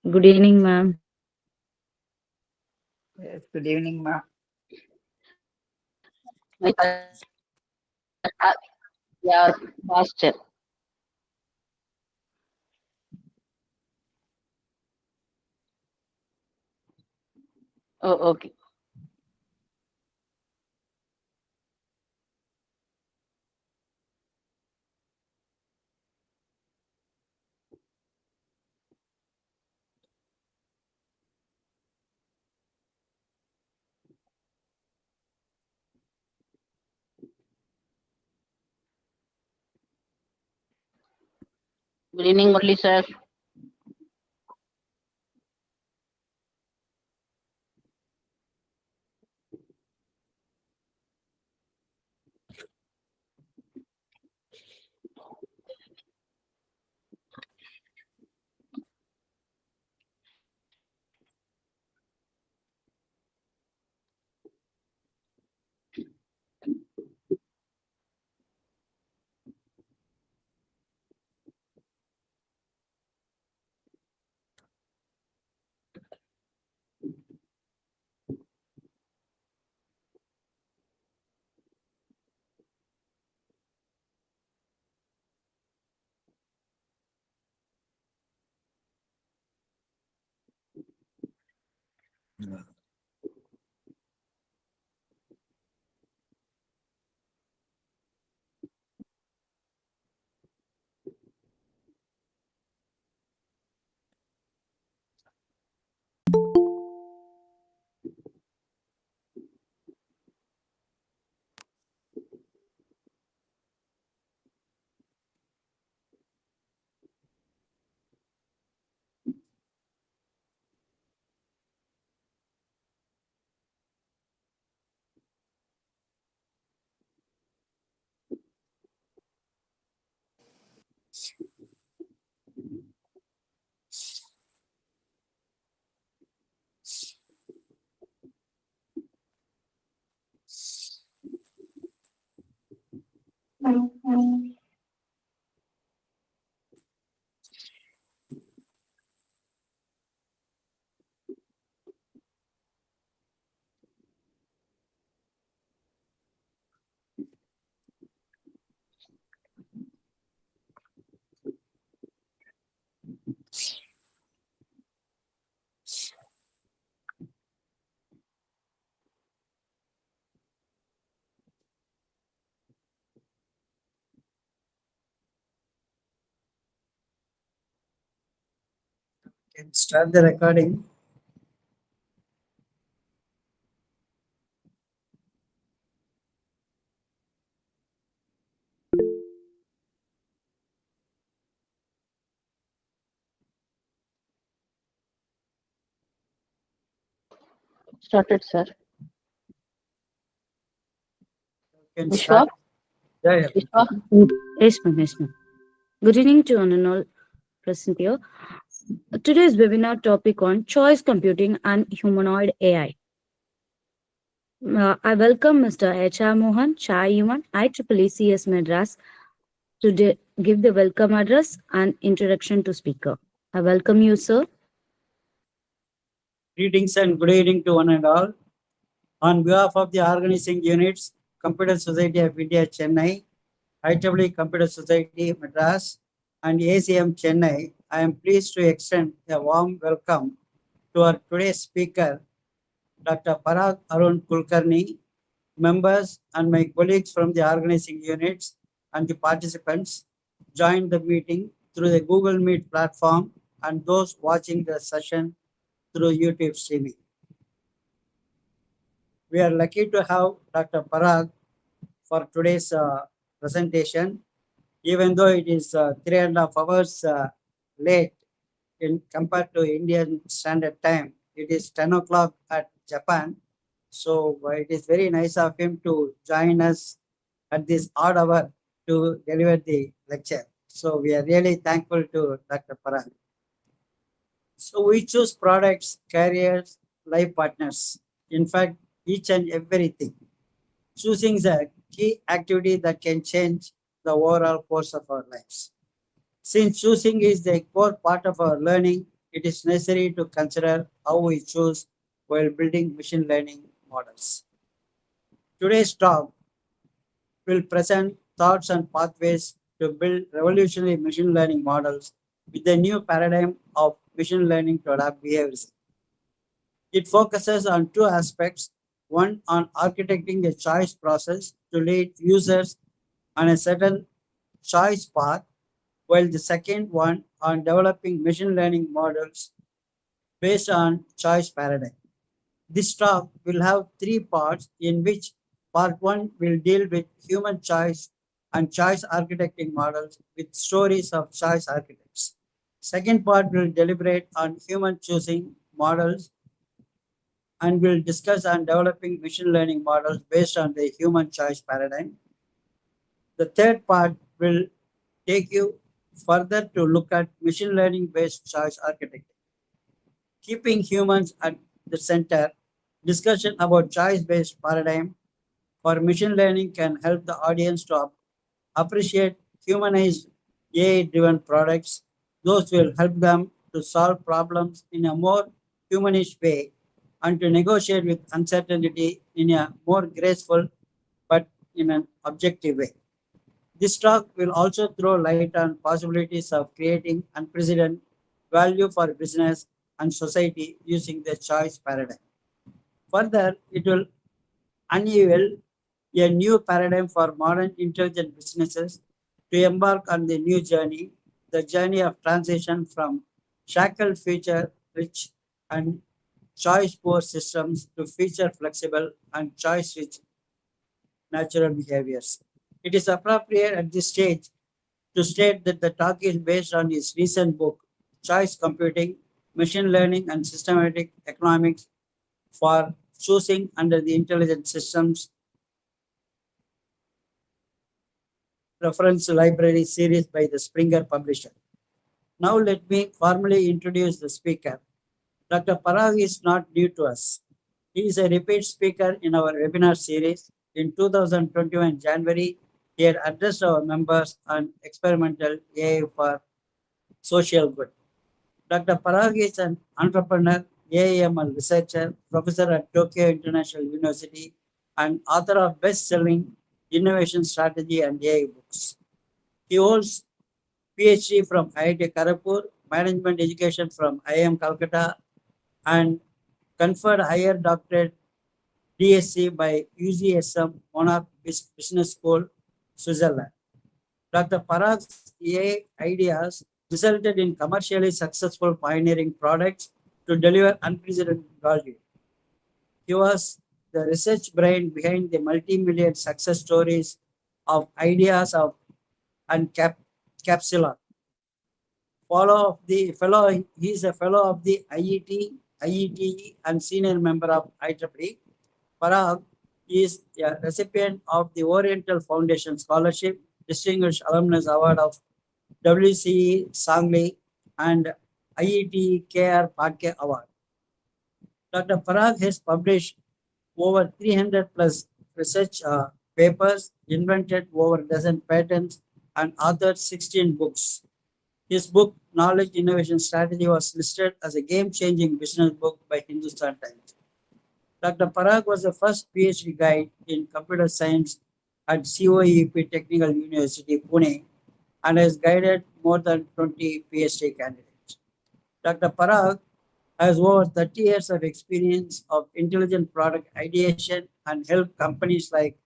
Good evening, ma'am. Yes, good evening, ma. Your posture. Oh, okay. Good evening, Murli sir. Can start the recording. Started, sir. Can Vishwa? start. Yeah. Vishwa? Yes, ma'am. Yes, ma'am. Good evening to one and all present here. Today's webinar topic on choice computing and humanoid AI. I welcome Mr. H.R. Mohan, Chai Human, IEEE CS Madras, to give the welcome address and introduction to speaker. I welcome you, sir. Greetings and good evening to one and all. On behalf of the organizing units, Computer Society of India, Chennai, IEEE Computer Society, Madras, and ACM Chennai, I am pleased to extend a warm welcome to our today's speaker, Dr. Parag Arun Kulkarni, members and my colleagues from the organizing units and the participants joined the meeting through the Google Meet platform and those watching the session through YouTube streaming. We are lucky to have Dr. Parag for today's presentation, even though it is 3.5 hours late in compared to Indian Standard Time. It is 10 o'clock at Japan. So it is very nice of him to join us at this odd hour to deliver the lecture. So we are really thankful to Dr. Parag. So we choose products, careers, life partners. In fact, each and everything. Choosing is a key activity that can change the overall course of our lives. Since choosing is the core part of our learning, it is necessary to consider how we choose while building machine learning models. Today's talk will present thoughts and pathways to build revolutionary machine learning models with a new paradigm of machine learning to adapt behaviors. It focuses on two aspects, one on architecting a choice process to lead users on a certain choice path, while the second one on developing machine learning models based on choice paradigm. This talk will have three parts in which part one will deal with human choice and choice architecting models with stories of choice architects. Second part will deliberate on human choosing models and will discuss on developing machine learning models based on the human choice paradigm. The third part will take you further to look at machine learning based choice architecture. Keeping humans at the center, discussion about choice based paradigm for machine learning can help the audience to appreciate humanized AI driven products. Those will help them to solve problems in a more humanish way and to negotiate with uncertainty in a more graceful but in an objective way. This talk will also throw light on possibilities of creating unprecedented value for business and society using the choice paradigm. Further, it will unveil a new paradigm for modern intelligent businesses to embark on the journey of transition from shackled feature rich and choice poor systems to feature flexible and choice rich natural behaviors. It is appropriate at this stage to state that the talk is based on his recent book, Choice Computing, Machine Learning and Systematic Economics for Choosing under the Intelligent Systems Reference Library series by the Springer publisher. Now let me formally introduce the speaker. Dr. Parag is not new to us. He is a repeat speaker in our webinar series. In 2021 January, he had addressed our members on experimental AI for social good. Dr. Parag is an entrepreneur, AIML researcher, professor at Tokyo International University, and author of best-selling innovation strategy and AI books. He holds PhD from IIT Kharagpur, management education from IIM Calcutta, and conferred higher doctorate DSc by UGSM Monarch Business School, Switzerland. Dr. Parag's AI ideas resulted in commercially successful pioneering products to deliver unprecedented value. He was the research brain behind the multi-million success stories of ideas of and Capsula. He is a fellow of the IETE, and senior member of IEEE. Parag is a recipient of the Oriental Foundation Scholarship, Distinguished Alumnus Award of WCE Sangli, and IETE KR Patke Award. Dr. Parag has published over 300 plus research papers, invented over a dozen patents, and authored 16 books. His book, Knowledge Innovation Strategy, was listed as a game changing business book by Hindustan Times. Dr. Parag was the first PhD guide in computer science at COEP Technical University, Pune, and has guided more than 20 PhD candidates. Dr. Parag has over 30 years of experience of intelligent product ideation and helped companies like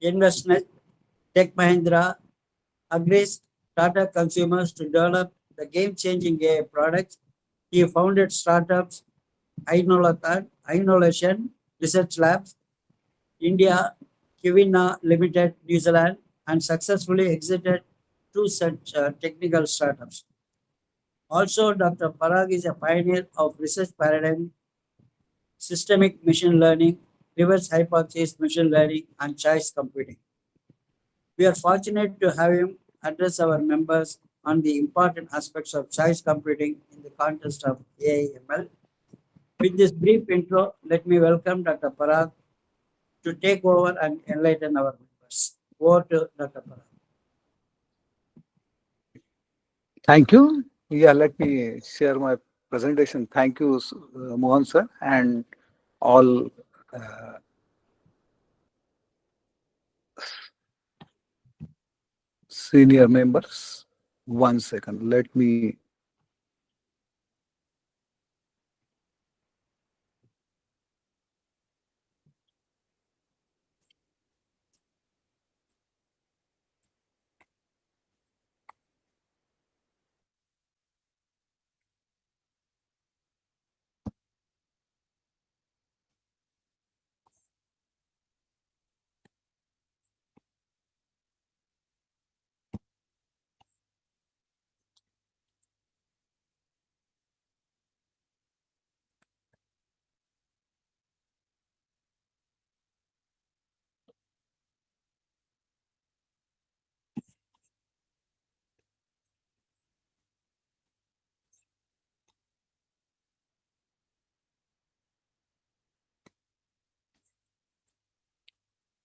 InvestNet, Tech Mahindra, Agris, Tata Consumers to develop the game-changing AI products. He founded startups iKnowlation Research Labs, India, Kivina Limited, New Zealand, and successfully exited two such technical startups. Also, Dr. Parag is a pioneer of research paradigm, systemic machine learning, reverse hypothesis machine learning, and choice computing. We are fortunate to have him address our members on the important aspects of choice computing in the context of AI/ML. With this brief intro, let me welcome Dr. Parag to take over and enlighten our members. Over to Dr. Parag. Thank you. Yeah, let me share my presentation. Thank you, Mohan sir, and all uh, senior members. 1 second. Let me.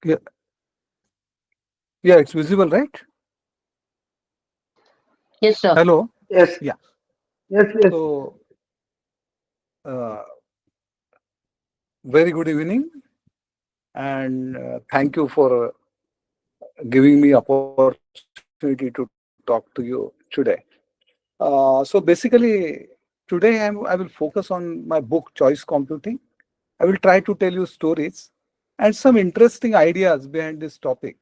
Yeah, yeah, it's visible, right? Yes, sir. Hello. Yes, Yeah. yes, yes. So, uh, very good evening, and thank you for giving me opportunity to talk to you today. So basically, today I will focus on my book Choice Computing. I will try to tell you stories and some interesting ideas behind this topic.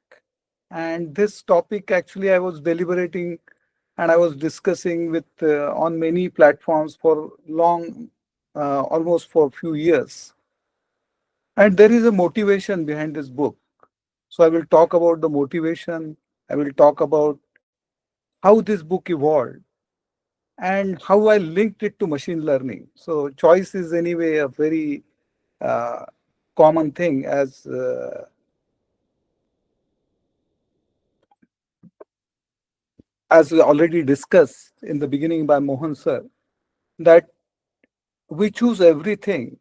And this topic actually I was deliberating and I was discussing with on many platforms for long, almost for a few years. And there is a motivation behind this book. So I will talk about the motivation. I will talk about how this book evolved and how I linked it to machine learning. So choice is anyway a very uh, common thing as we already discussed in the beginning by Mohan sir, that we choose everything.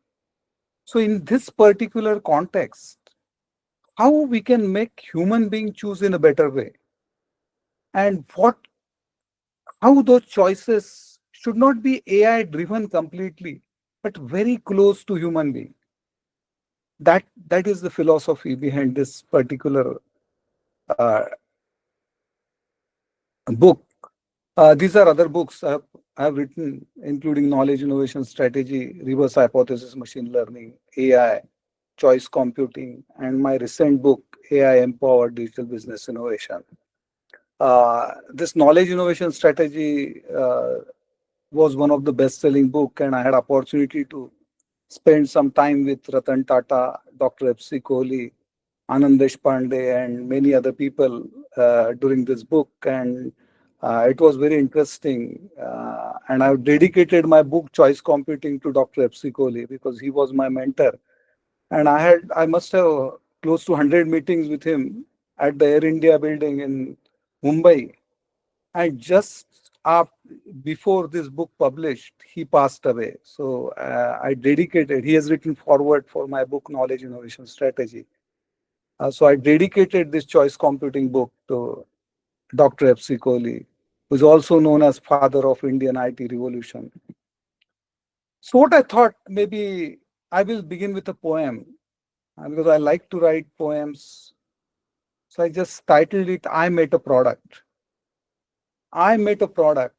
So in this particular context, how we can make human being choose in a better way, and what how those choices should not be AI driven completely, but very close to human being. That is the philosophy behind this particular uh, book. These are other books I have written, including Knowledge Innovation Strategy, Reverse Hypothesis Machine Learning, AI, Choice Computing, and my recent book, AI Empowered Digital Business Innovation. This Knowledge Innovation Strategy was one of the best-selling book, and I had opportunity to spend some time with Ratan Tata, Dr. F.C. Kohli, Anand Deshpande, and many other people during this book. And it was very interesting. And I've dedicated my book, Choice Computing, to Dr. F.C. Kohli because he was my mentor. And I must have close to 100 meetings with him at the Air India building in Mumbai. And just after, before this book published, he passed away. So he has written forward for my book, Knowledge Innovation Strategy. So I dedicated this choice computing book to Dr. F.C. Kohli, who is also known as father of Indian IT revolution. So what I thought, maybe I will begin with a poem because I like to write poems. So I just titled it, I Met a Product. I met a product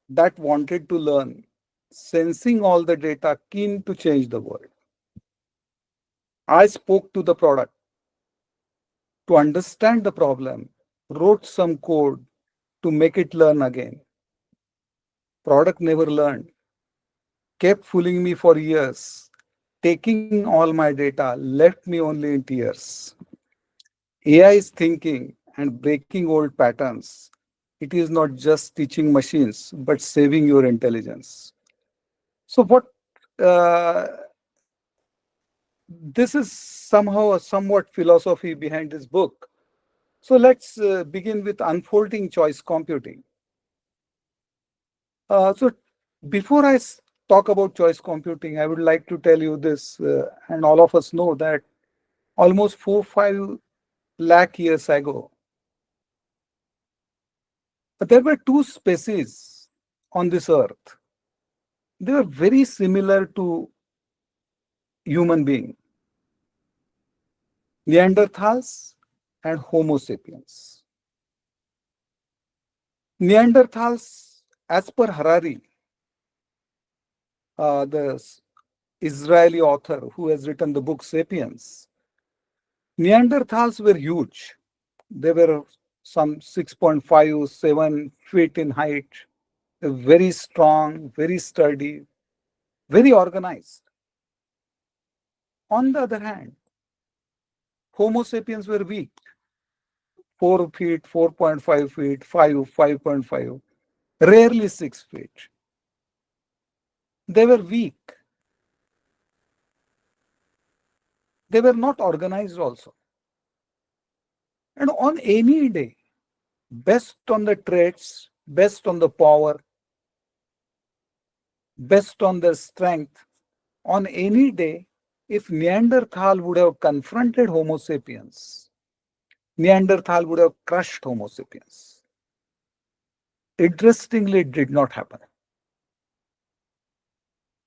that wanted to learn, sensing all the data, keen to change the world. I spoke to the product to understand the problem, wrote some code to make it learn again. Product never learned, kept fooling me for years, taking all my data, left me only in tears. AI is thinking and breaking old patterns. It is not just teaching machines, but saving your intelligence. So, what uh, this is somehow a somewhat philosophy behind this book. So, let's begin with unfolding choice computing. So, before talk about choice computing, I would like to tell you this, and all of us know that almost 4-5 lakh years ago, there were two species on this earth, they were very similar to human being, Neanderthals and Homo sapiens. Neanderthals, as per Harari, the Israeli author who has written the book Sapiens, Neanderthals were huge. They were some 6.5, 7 feet in height, very strong, very sturdy, very organized. On the other hand, Homo sapiens were weak, 4 feet, 4.5 feet, 5, 5.5, rarely 6 feet. They were weak. They were not organized also. And on any day, best on the traits, best on the power, best on their strength, on any day, if Neanderthal would have confronted Homo sapiens, Neanderthal would have crushed Homo sapiens. Interestingly, it did not happen.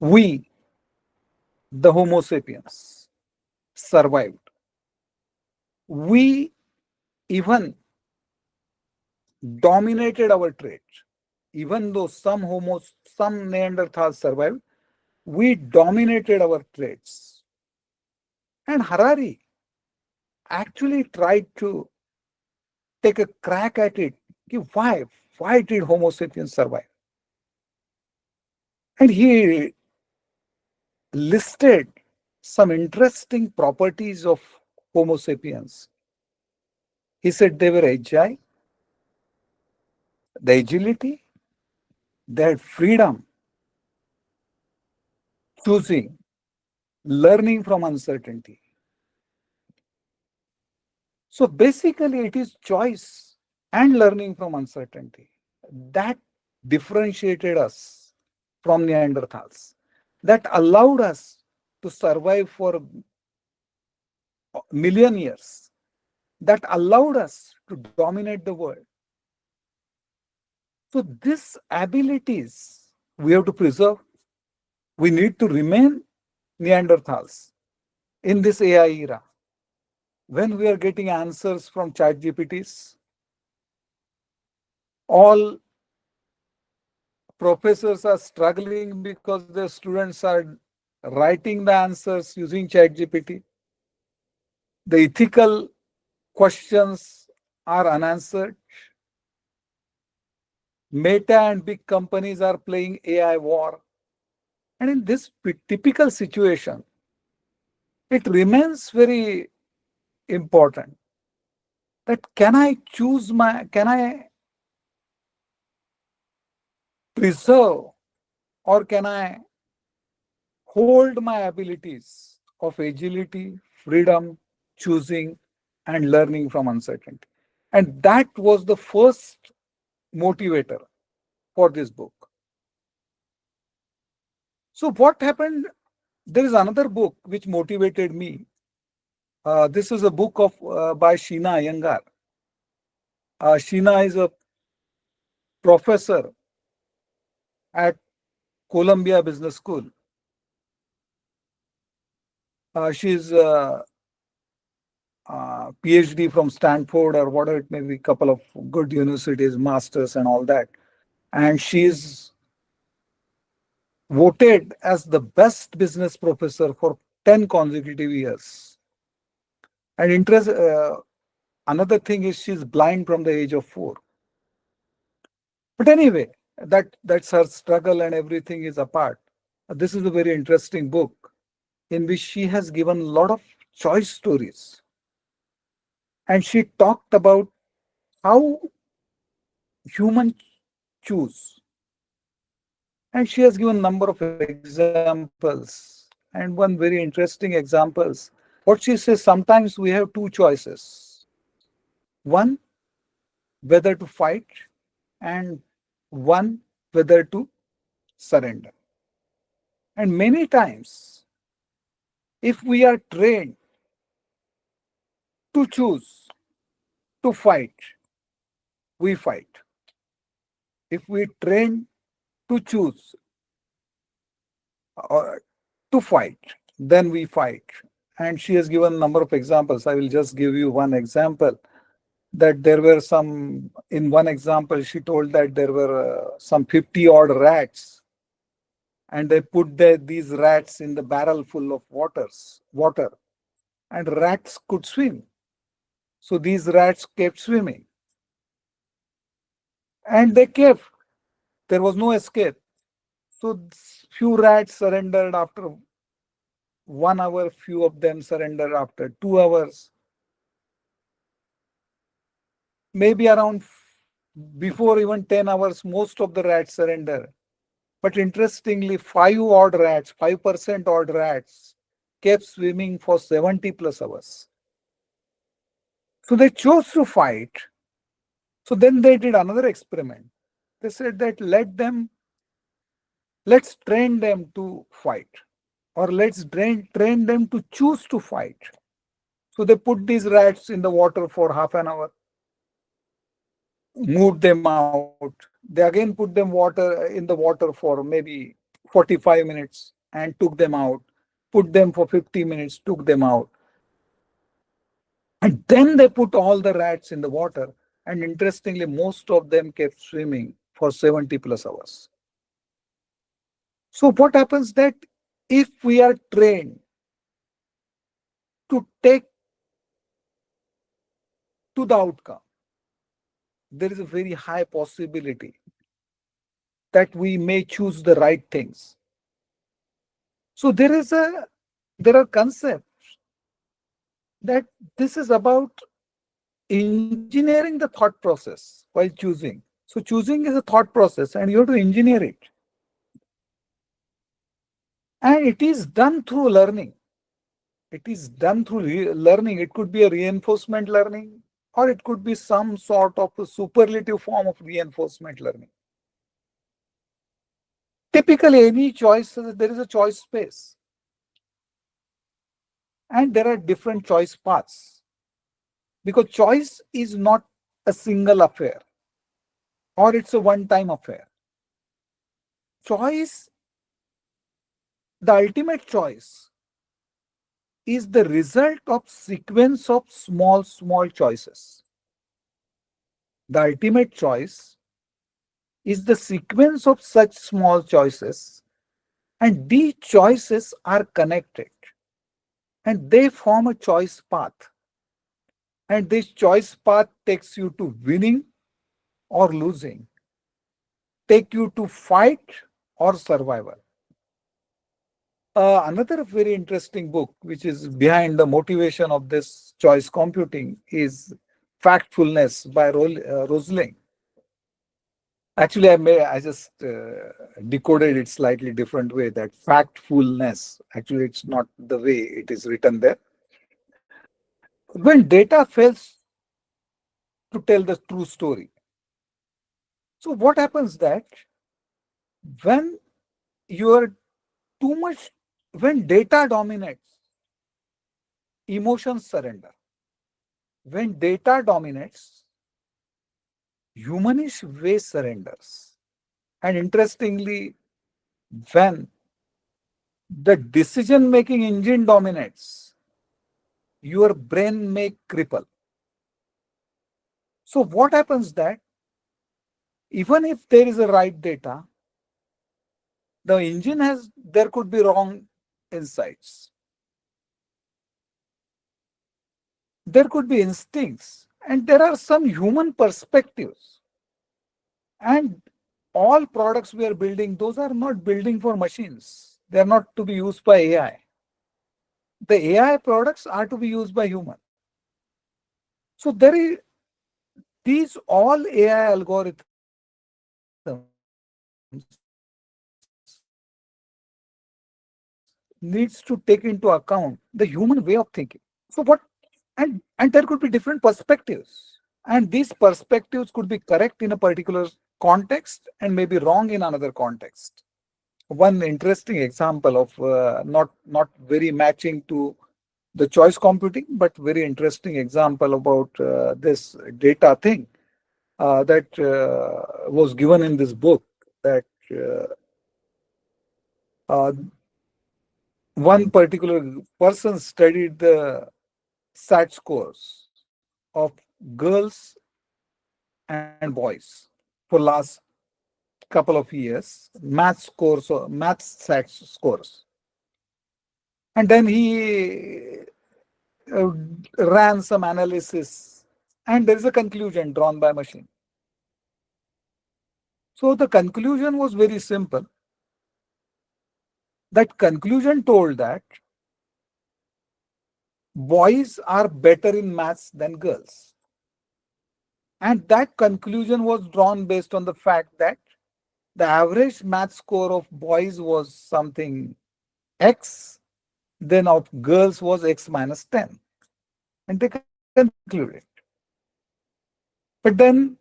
We, the Homo sapiens, survived. We even dominated our trait. Even though some Neanderthals survived, we dominated our traits. And Harari actually tried to take a crack at it. Why? Why did Homo sapiens survive? And he listed some interesting properties of Homo sapiens. He said they were agile, the agility, they had freedom, choosing, learning from uncertainty. So basically, it is choice and learning from uncertainty that differentiated us from Neanderthals, that allowed us to survive for million years, that allowed us to dominate the world. So these abilities we have to preserve. We need to remain Neanderthals in this AI era. When we are getting answers from chat GPTs, all professors are struggling because their students are writing the answers using chat GPT. The ethical questions are unanswered. Meta and big companies are playing AI war. And in this typical situation, it remains very important that can I preserve or can I hold my abilities of agility, freedom, choosing, and learning from uncertainty. And that was the first motivator for this book. So what happened? There is another book which motivated me. This is a book of by Sheena Iyengar. Sheena is a professor at Columbia Business School. She's PhD from Stanford or whatever it may be, couple of good universities, masters and all that. And she's voted as the best business professor for 10 consecutive years. And another thing is she's blind from the age of 4. But anyway, that's her struggle and everything is apart. This is a very interesting book in which she has given a lot of choice stories. And she talked about how humans choose. And she has given a number of examples. And one very interesting examples. What she says, sometimes we have two choices. One, whether to fight, and one, whether to surrender. And many times, if we are trained to choose to fight, we fight. If we train to choose or to fight. Then we fight. And she has given a number of examples. I will just give you one example. That there were some, in one example, she told that there were some 50 odd rats, and they put these rats in the barrel full of water, and rats could swim. So these rats kept swimming, and they kept, there was no escape. So few rats surrendered after 1 hour, few of them surrendered after 2 hours. Maybe around before even 10 hours, most of the rats surrendered. But interestingly, 5% odd rats kept swimming for 70 plus hours. So they chose to fight. So then they did another experiment. They said that let's train them to fight, or let's train them to choose to fight. So they put these rats in the water for half an hour, moved them out. They again put them in the water for maybe 45 minutes and took them out, put them for 50 minutes, took them out. And then they put all the rats in the water. And interestingly, most of them kept swimming for 70 plus hours. So what happens that if we are trained to take to the outcome, there is a very high possibility that we may choose the right things. So there are concepts that this is about engineering the thought process while choosing. So choosing is a thought process and you have to engineer it. And it is done through learning. It is done through learning. It could be a reinforcement learning, or it could be some sort of a superlative form of reinforcement learning. Typically, any choice, there is a choice space. And there are different choice paths. Because choice is not a single affair, or it's a one-time affair. Choice, the ultimate choice, is the result of sequence of small choices. The ultimate choice is the sequence of such small choices, and these choices are connected and they form a choice path. And this choice path takes you to winning or losing, take you to fight or survival. Another very interesting book, which is behind the motivation of this choice computing, is Factfulness by Rosling. Actually, I just decoded it slightly different way, that factfulness. Actually, it's not the way it is written there. When data fails to tell the true story. So what happens that when you are too much, when data dominates, emotions surrender. When data dominates, humanish way surrenders. And interestingly, when the decision-making engine dominates, your brain may cripple. So what happens that even if there is a right data, the engine there could be wrong insights. There could be instincts, and there are some human perspectives. And all products we are building, those are not building for machines. They are not to be used by AI. The AI products are to be used by human. So these all AI algorithms needs to take into account the human way of thinking. So and there could be different perspectives, and these perspectives could be correct in a particular context and maybe wrong in another context. One interesting example of not very matching to the choice computing, but very interesting example about this data thing that was given in this book, that uh, uh, one particular person studied the SAT scores of girls and boys for last couple of years, math scores or math SAT scores, and then he uh, ran some analysis, and there is a conclusion drawn by machine. So the conclusion was very simple. That conclusion told that boys are better in maths than girls. And that conclusion was drawn based on the fact that the average math score of boys was something X, then of girls was X minus 10. And they concluded. But then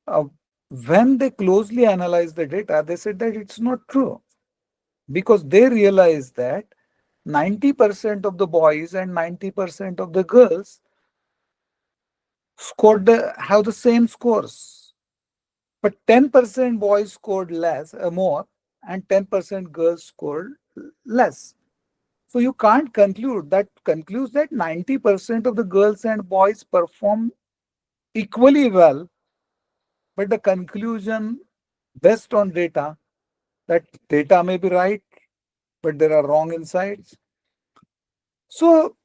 uh, when they closely analyzed the data, they said that it's not true because they realized that 90% of the boys and 90% of the girls have the same scores, but 10% boys scored less, more, and 10% girls scored less. So you can't conclude that concludes that 90% of the girls and boys perform equally well, but the conclusion based on data, that data may be right, but there are wrong insights. So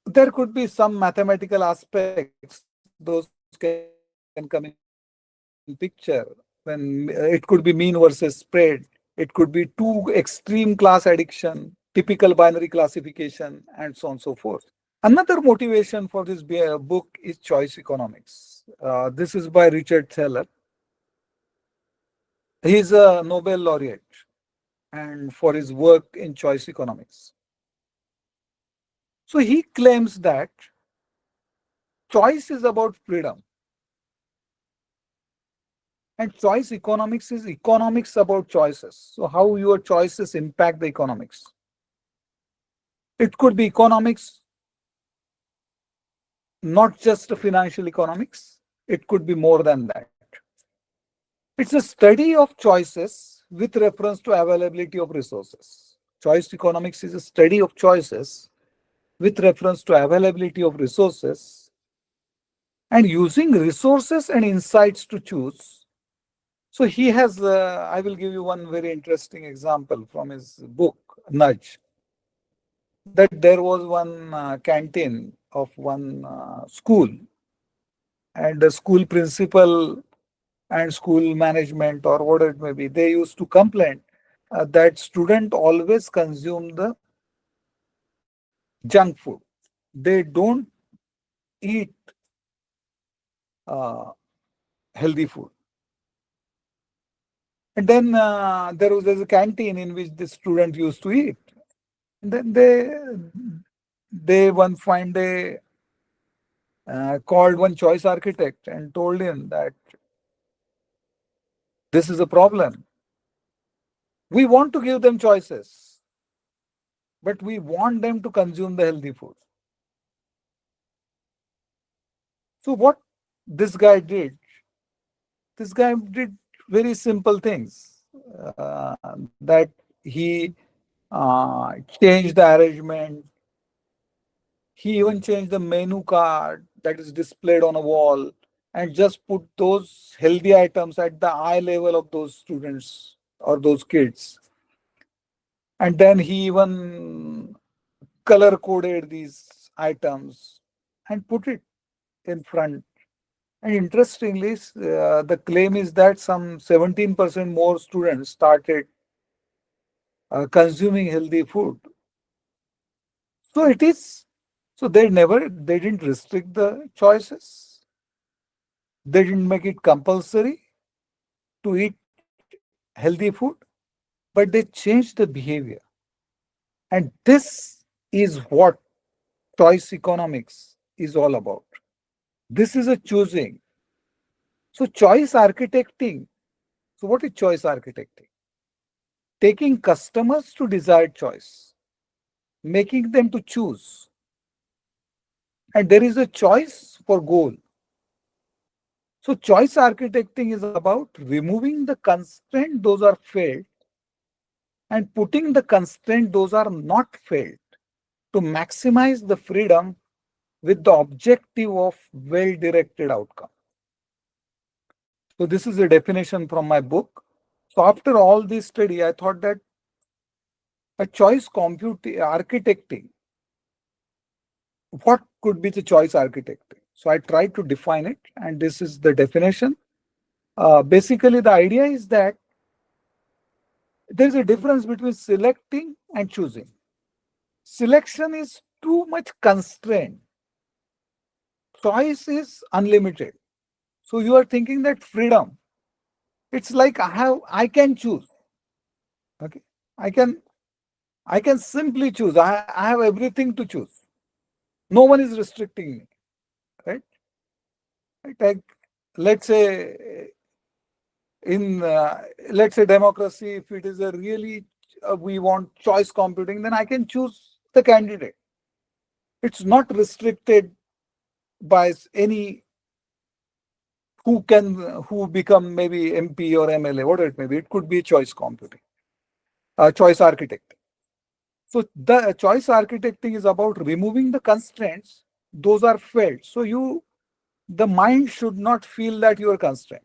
there could be some mathematical aspects, those can come in picture when it could be mean versus spread. It could be two extreme class addiction, typical binary classification, and so on and so forth. Another motivation for this book is choice economics. This is by Richard Thaler. He is a Nobel laureate and for his work in choice economics. So he claims that choice is about freedom. And choice economics is economics about choices. So how your choices impact the economics. It could be economics, not just financial economics. It could be more than that. It's a study of choices with reference to availability of resources. Choice economics is a study of choices with reference to availability of resources and using resources and insights to choose. So he has, I will give you one very interesting example from his book, Nudge, that there was one canteen of one school, and the school principal and school management or whatever it may be, they used to complain that student always consume the junk food. They don't eat uh, healthy food. And then there's a canteen in which the student used to eat. And then they one fine day called one choice architect and told him that this is a problem. We want to give them choices, but we want them to consume the healthy food. So what this guy did, this guy did very simple things, that he changed the arrangement. He even changed the menu card that is displayed on a wall and just put those healthy items at the eye level of those students or those kids. And then he even color coded these items and put it in front. And interestingly, the claim is that some 17% more students started consuming healthy food. So it is, so they didn't restrict the choices. They didn't make it compulsory to eat healthy food, but they changed the behavior. And this is what choice economics is all about. This is a choosing. So choice architecting. So what is choice architecting? Taking customers to desired choice, making them to choose. And there is a choice for goal. So choice architecting is about removing the constraint those are failed and putting the constraint those are not failed to maximize the freedom with the objective of well-directed outcome. So this is a definition from my book. So after all this study, I thought that a choice architecting, what could be the choice architecting? So I tried to define it, and this is the definition. Basically, the idea is that there's a difference between selecting and choosing. Selection is too much constrained. Choice is unlimited. So you are thinking that freedom, it's like I can choose. Okay. I can simply choose. I have everything to choose. No one is restricting me. Right? Like, let's say in let's say democracy, if it is a really we want choice computing, then I can choose the candidate. It's not restricted by any who become maybe MP or MLA, whatever it may be. It could be choice computing, choice architect. So the choice architecting is about removing the constraints; those are felt. So the mind should not feel that you are constrained,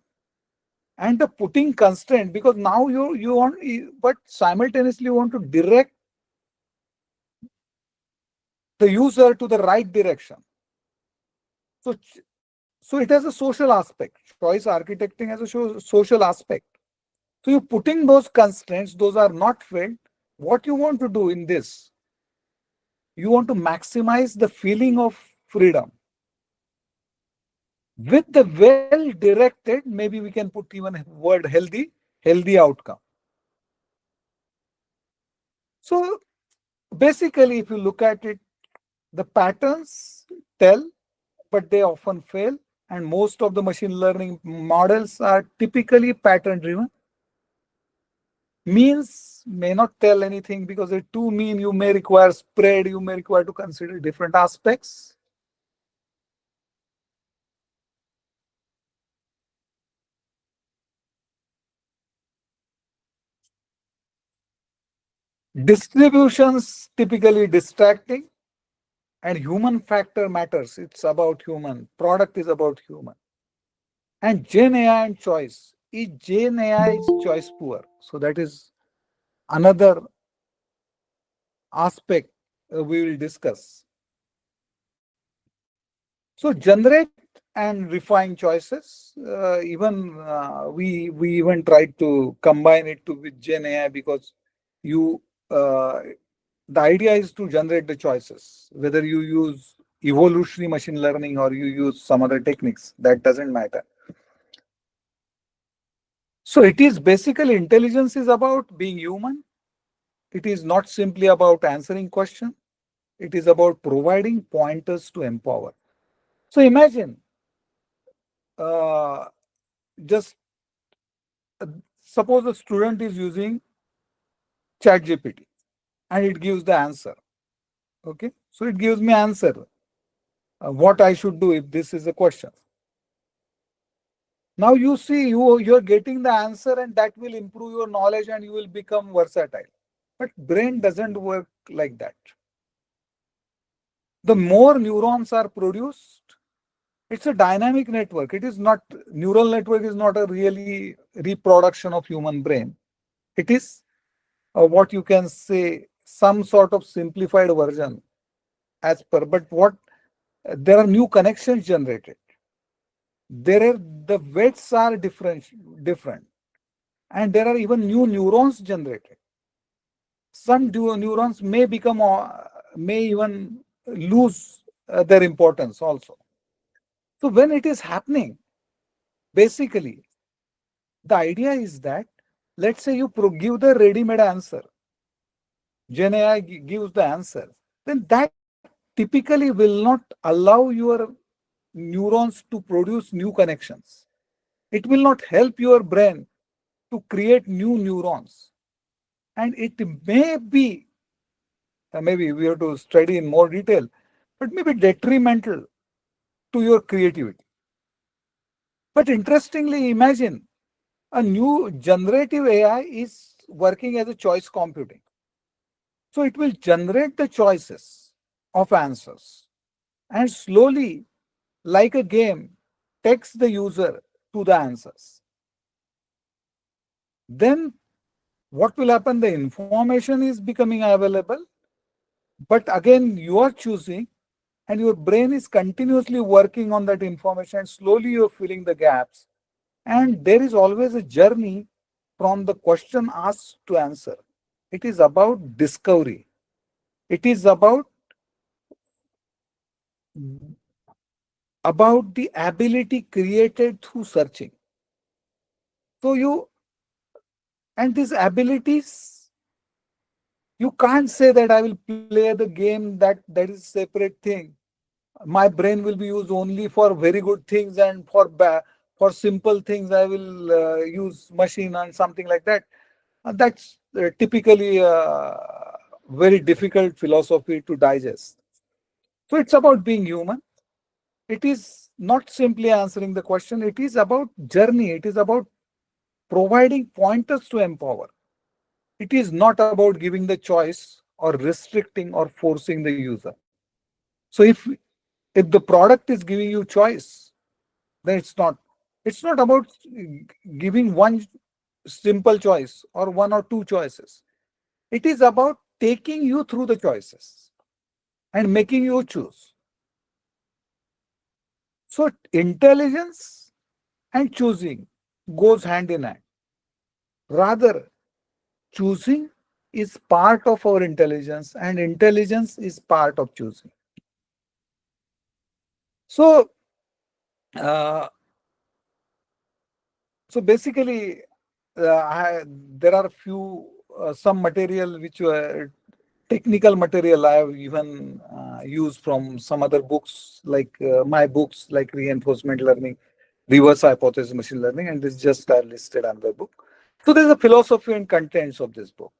and the putting constraint, because now you want, but simultaneously you want to direct the user to the right direction. So so it has a social aspect. Choice architecting has a social aspect. So you're putting those constraints, those are not felt. What you want to do in this, you want to maximize the feeling of freedom. With the well-directed, maybe we can put even a word healthy outcome. So basically, if you look at it, the patterns tell, but they often fail. And most of the machine learning models are typically pattern driven. Means may not tell anything because a two mean you may require spread, you may require to consider different aspects. Distributions typically distracting, and human factor matters. It's about human. Product is about human. And Gen AI and choice. Gen AI is choice poor. So that is another aspect we will discuss. So generate and refine choices. Even we even tried to combine it with Gen AI because you the idea is to generate the choices. Whether you use evolutionary machine learning or you use some other techniques, that doesn't matter. So it is basically intelligence is about being human. It is not simply about answering questions. It is about providing pointers to empower. So imagine uh, just uh, suppose a student is using ChatGPT and it gives the answer. Okay, so it gives me answer what I should do if this is a question. Now you see you're getting the answer and that will improve your knowledge and you will become versatile. But brain doesn't work like that. The more neurons are produced, it's a dynamic network. It is not, neural network is not a really reproduction of human brain. It is what you can say some sort of simplified version as per, but what there are new connections generated. There are the weights are different, and there are even new neurons generated. Some neurons may become may even lose their importance also. So when it is happening, basically the idea is that, let's say you give the ready-made answer, Gen AI gives the answer, then that typically will not allow your neurons to produce new connections. It will not help your brain to create new neurons. And it may be, maybe we have to study in more detail, but maybe detrimental to your creativity. But interestingly, imagine a new generative AI is working as a choice computing. So it will generate the choices of answers and slowly, like a game, takes the user to the answers. Then what will happen? The information is becoming available, but again, you are choosing and your brain is continuously working on that information and slowly you're filling the gaps. And there is always a journey from the question asked to answer. It is about discovery. It is about the ability created through searching. So you and these abilities, you can't say that I will play the game, that is separate thing. My brain will be used only for very good things, and for simple things I will use machine and something like that. That's typically a very difficult philosophy to digest. So it's about being human. It is not simply answering the question. It is about journey. It is about providing pointers to empower. It is not about giving the choice or restricting or forcing the user. So if the product is giving you choice, then it's not about giving one simple choice or one or two choices. It is about taking you through the choices and making you choose. So intelligence and choosing goes hand in hand. Rather, choosing is part of our intelligence and intelligence is part of choosing. So, uh, so basically, there are few some material which technical material I have even used from some other books, like my books, like reinforcement learning, reverse hypothesis machine learning, and this just I listed another book. So there's a philosophy and contents of this book.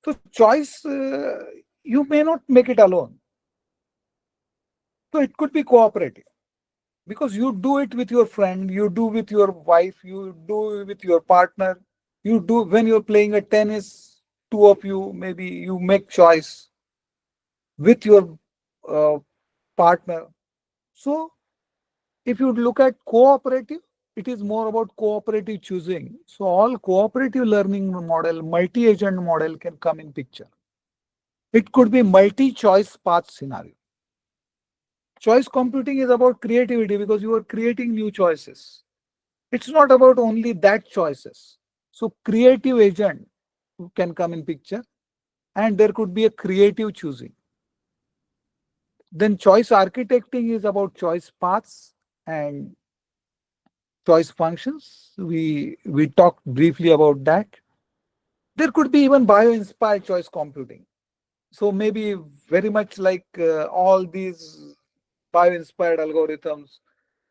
So choice, you may not make it alone. So it could be cooperative because you do it with your friend, you do with your wife, you do with your partner, you do when you're playing a tennis, two of you, maybe you make choice with your uh, partner. So if you look at cooperative, it is more about cooperative choosing. So all cooperative learning model, multi-agent model can come in picture. It could be multi-choice path scenario. Choice computing is about creativity because you are creating new choices. It's not about only that choices. So creative agent can come in picture and there could be a creative choosing. Then choice architecting is about choice paths and choice functions. We talked briefly about that. There could be even bio-inspired choice computing. So maybe very much like all these bio-inspired algorithms,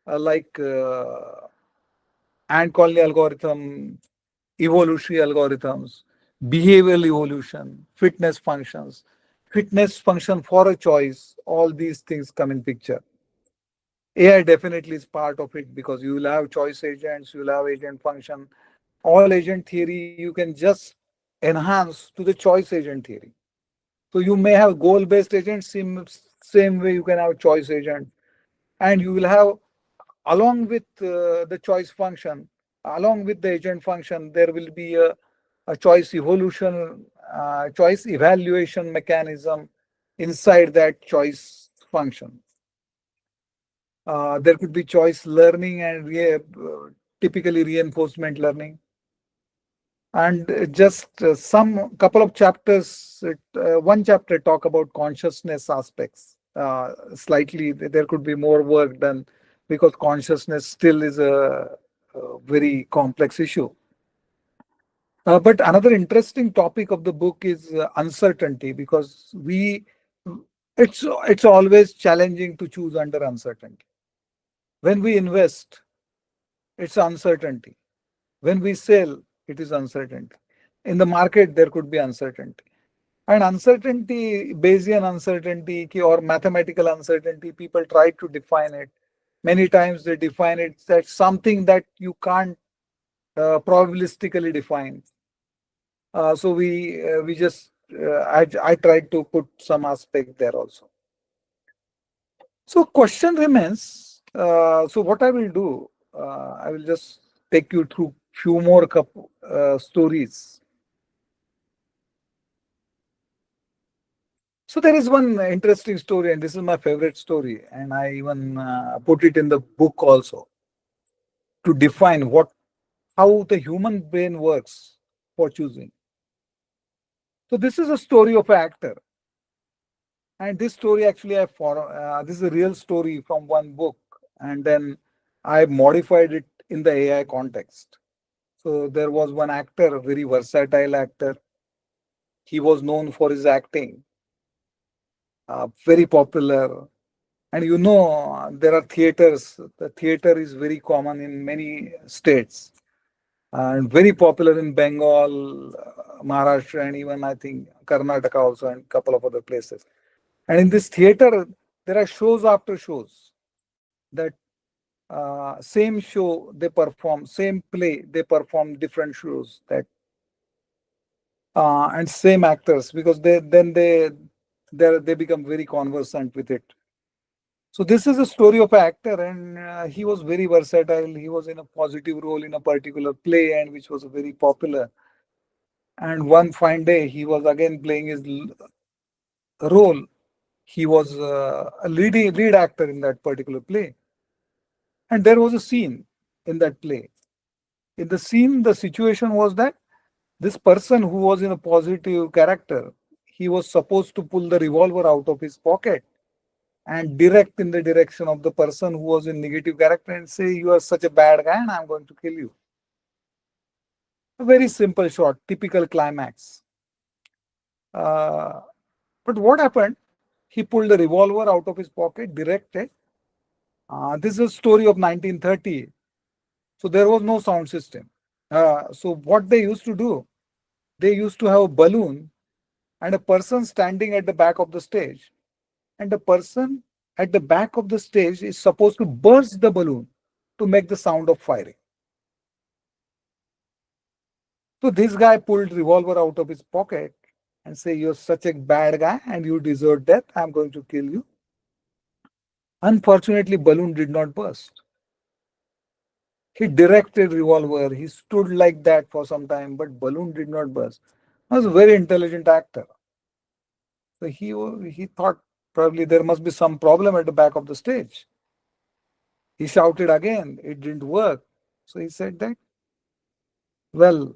like ant colony algorithm, evolutionary algorithms, behavioral evolution, fitness function for a choice, all these things come in picture. AI definitely is part of it because you will have choice agents, you will have agent function. All agent theory you can just enhance to the choice agent theory. So you may have goal-based agents, same way you can have choice agent, and you will have along with the choice function, along with the agent function, there will be a choice evolution, choice evaluation mechanism inside that choice function. There could be choice learning and typically reinforcement learning. And just some couple of chapters, one chapter talk about consciousness aspects. Slightly, there could be more work done because consciousness still is a very complex issue. But another interesting topic of the book is uncertainty because it's always challenging to choose under uncertainty. When we invest, it's uncertainty. When we sell, it is uncertainty. In the market, there could be uncertainty. And uncertainty, Bayesian uncertainty or mathematical uncertainty, people try to define it. Many times they define it as something that you can't probabilistically define. So we just I tried to put some aspect there also. So question remains. So what I will do, I will just take you through few more stories. So there is one interesting story, and this is my favorite story, and I even put it in the book also to define what how the human brain works for choosing. So this is a story of an actor, and this story actually this is a real story from one book, and then I modified it in the AI context. So there was one actor, a very versatile actor. He was known for his acting, very popular. And there are theaters. The theater is very common in many states and very popular in Bengal, Maharashtra, and even I think Karnataka also, and a couple of other places. And in this theater, there are shows after shows that same show they perform, same play they perform different shows that and same actors because they become very conversant with it. So this is a story of an actor, and he was very versatile. He was in a positive role in a particular play, and which was very popular. And one fine day, he was again playing his role. He was a lead actor in that particular play, and there was a scene in that play. In the scene, the situation was that this person who was in a positive character, he was supposed to pull the revolver out of his pocket and direct in the direction of the person who was in negative character and say, "You are such a bad guy and I'm going to kill you." A very simple shot, typical climax. But what happened? He pulled the revolver out of his pocket, directed. This is a story of 1930. So there was no sound system. So what they used to do, they used to have a balloon and a person standing at the back of the stage. And the person at the back of the stage is supposed to burst the balloon to make the sound of firing. So this guy pulled revolver out of his pocket and say, "You're such a bad guy and you deserve death. I'm going to kill you." Unfortunately, balloon did not burst. He directed revolver. He stood like that for some time, but balloon did not burst. He was a very intelligent actor. So he thought probably there must be some problem at the back of the stage. He shouted again. It didn't work. So he said that, "Well,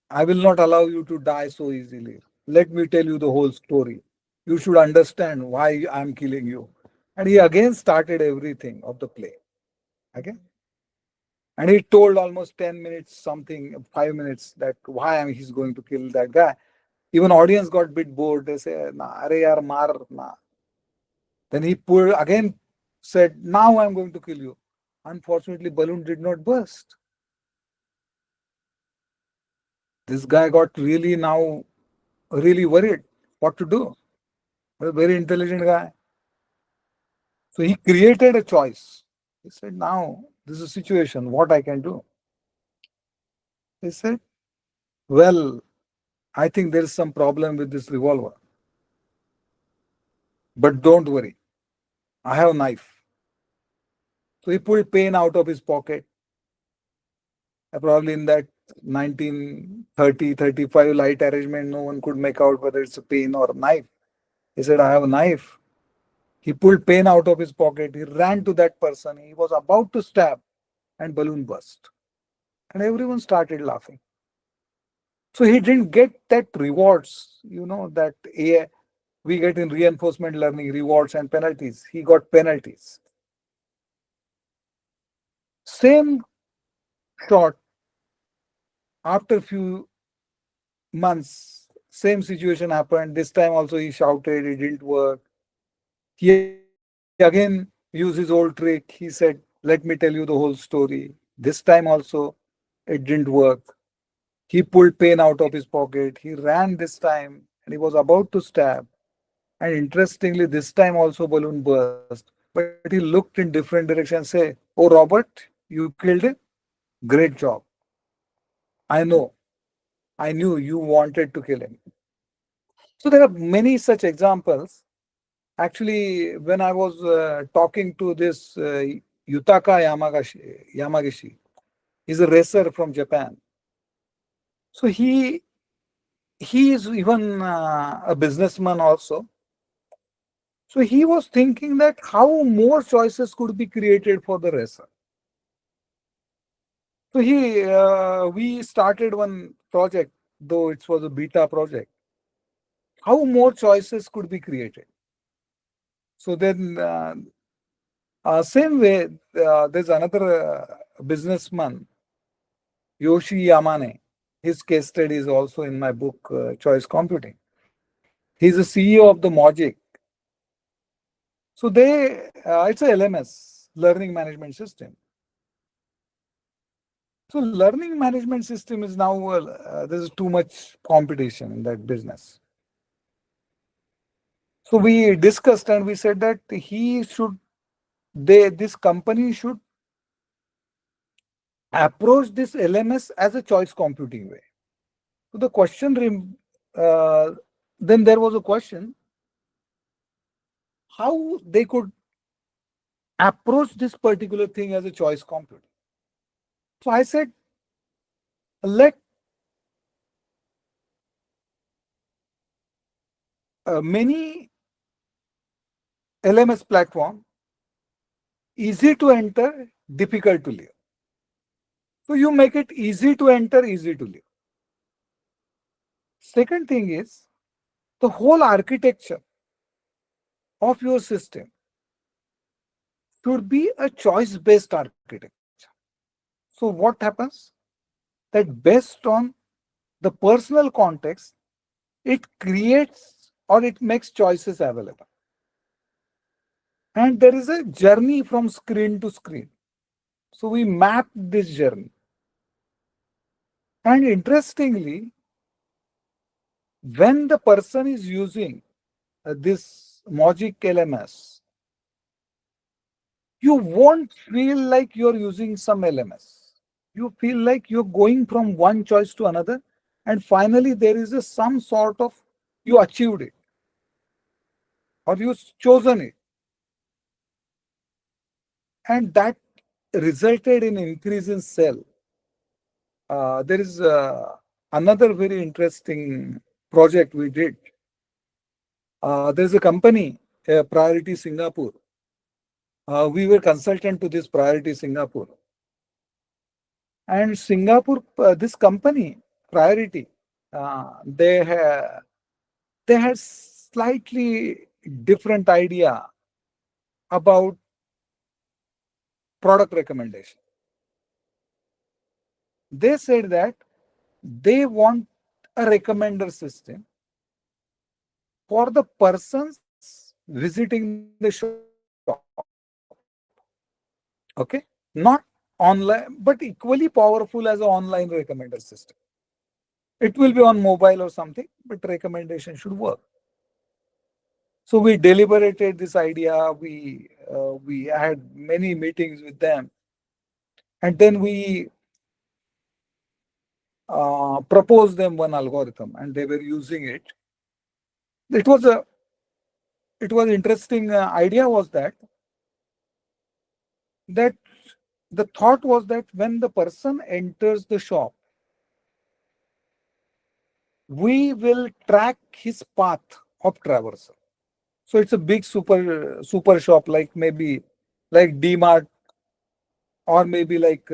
I will not allow you to die so easily. Let me tell you the whole story. You should understand why I'm killing you." And he again started everything of the play. Okay. And he told almost 10 minutes, something, 5 minutes, that he's going to kill that guy. Even audience got a bit bored. They say, "Nah, are yaar, maar, nah." Then he pulled again, said, "Now I'm going to kill you." Unfortunately, balloon did not burst. This guy got really worried what to do. A very intelligent guy. So he created a choice. He said, "Now this is a situation, what I can do." He said, "Well, I think there is some problem with this revolver. But don't worry, I have a knife." So he pulled pen out of his pocket. Probably in that 1930-35 light arrangement, no one could make out whether it's a pen or a knife. He said, "I have a knife." He pulled pen out of his pocket. He ran to that person. He was about to stab, and balloon burst. And everyone started laughing. So he didn't get that rewards, that we get in reinforcement learning, rewards and penalties. He got penalties. Same shot after a few months, same situation happened. This time also he shouted, it didn't work. He again used his old trick. He said, "Let me tell you the whole story." This time also it didn't work. He pulled pen out of his pocket. He ran this time and he was about to stab. And interestingly, this time also balloon burst. but he looked in different direction and say, "Oh, Robert, you killed him. Great job. I know. I knew you wanted to kill him." So there are many such examples. Actually, when I was talking to this Yutaka Yamagishi, he's a racer from Japan. So he is even a businessman also. So he was thinking that how more choices could be created for the racer. So we started one project, though it was a beta project. How more choices could be created? So then, same way, there's another businessman, Yoshi Yamane. His case study is also in my book, Choice Computing. He's the CEO of the Mogic. So it's a LMS, Learning Management System. So learning management system is now, there's too much competition in that business. So we discussed and we said that this company should approach this LMS as a choice computing way. So the question, then there was a question, how they could approach this particular thing as a choice computing. So I said, let many LMS platform easy to enter, difficult to leave. So you make it easy to enter, easy to leave. Second thing is the whole architecture of your system should be a choice-based architecture. So what happens? That based on the personal context, it creates or it makes choices available. And there is a journey from screen to screen. So we map this journey. And interestingly, when the person is using this Mogic LMS, you won't feel like you're using some LMS. You feel like you're going from one choice to another, and finally there is some sort of, you achieved it or you've chosen it, and that resulted in increase in sale. There is another very interesting project we did. There's a company, Priority Singapore. We were consultant to this Priority Singapore. And Singapore, this company, Priority, they had slightly different idea about product recommendation. They said that they want a recommender system for the persons visiting the shop. Okay, not online, but equally powerful as an online recommender system. It will be on mobile or something, but recommendation should work. So we deliberated this idea. We had many meetings with them, and then we proposed them one algorithm, and they were using it. It was interesting. Idea was that the thought was that when the person enters the shop, we will track his path of traversal. So it's a big super shop, like maybe like DMart or maybe like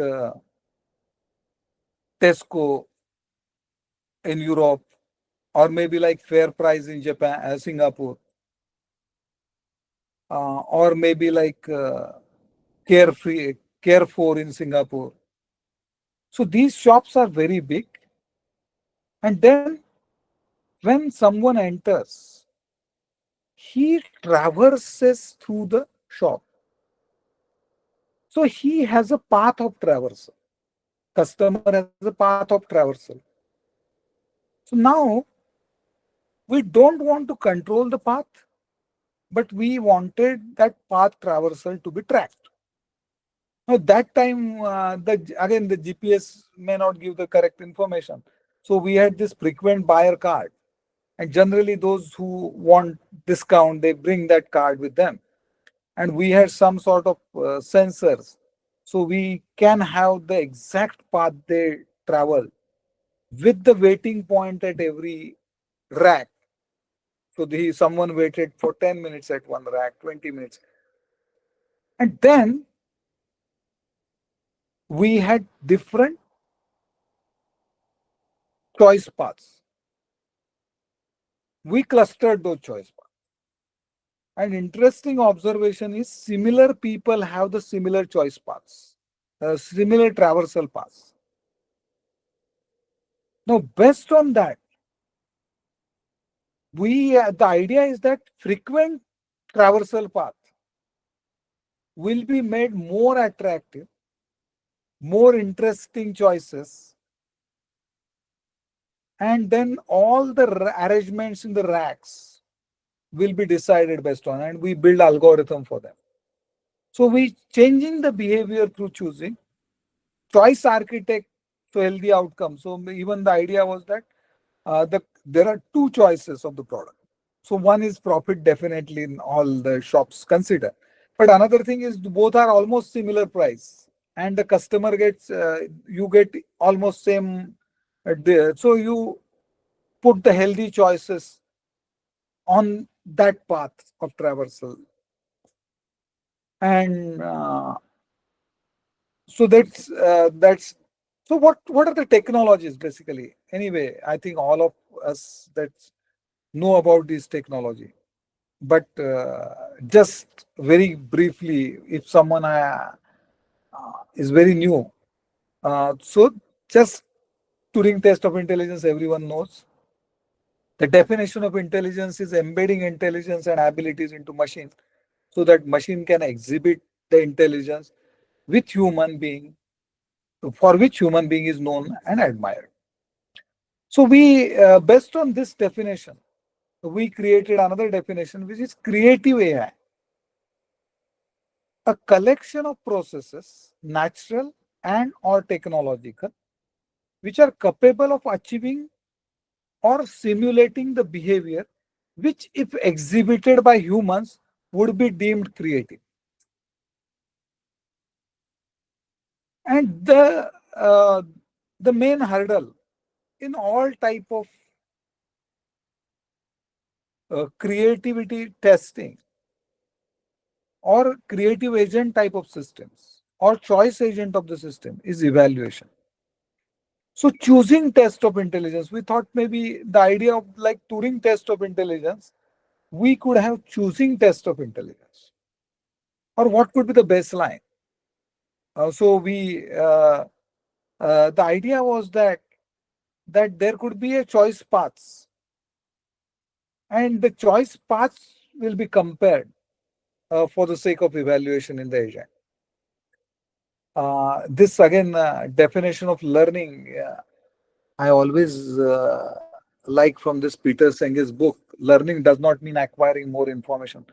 Tesco in Europe, or maybe like Fair Price in Japan, Singapore, or maybe like Carrefour in Singapore. So these shops are very big, and then when someone enters, he traverses through the shop. So he has a path of traversal. Customer has a path of traversal. So now we don't want to control the path, but we wanted that path traversal to be tracked. Now that time, again the GPS may not give the correct information. So we had this frequent buyer card, and generally those who want discount, they bring that card with them. And we had some sort of sensors, so we can have the exact path they travel with the waiting point at every rack. So someone waited for 10 minutes at one rack, 20 minutes. And then we had different choice paths. We clustered those choice paths. An interesting observation is similar people have the similar choice paths, similar traversal paths. Now, based on that, the idea is that frequent traversal path will be made more attractive, more interesting choices, and then all the arrangements in the racks will be decided based on, and we build algorithm for them. So we changing the behavior through choosing. Choice architect to healthy outcome. So even the idea was that there are two choices of the product. So one is profit, definitely in all the shops consider. But another thing is both are almost similar price, and the customer gets you get almost same. So you put the healthy choices on that path of traversal, and so that's so what are the technologies basically? Anyway, I think all of us that know about this technology, but just very briefly, if someone is very new, so just Turing test of intelligence, everyone knows. The definition of intelligence is embedding intelligence and abilities into machine so that machine can exhibit the intelligence with human being, for which human being is known and admired. So we, based on this definition, we created another definition, which is creative AI, a collection of processes, natural and or technological, which are capable of achieving or simulating the behavior, which if exhibited by humans would be deemed creative. And the main hurdle in all type of creativity testing or creative agent type of systems or choice agent of the system is evaluation. So choosing test of intelligence, we thought maybe the idea of like Turing test of intelligence, we could have choosing test of intelligence, or what could be the baseline. So the idea was that there could be a choice paths, and the choice paths will be compared for the sake of evaluation in the agent. This again, definition of learning, I always like from this Peter Senge's book, learning does not mean acquiring more information,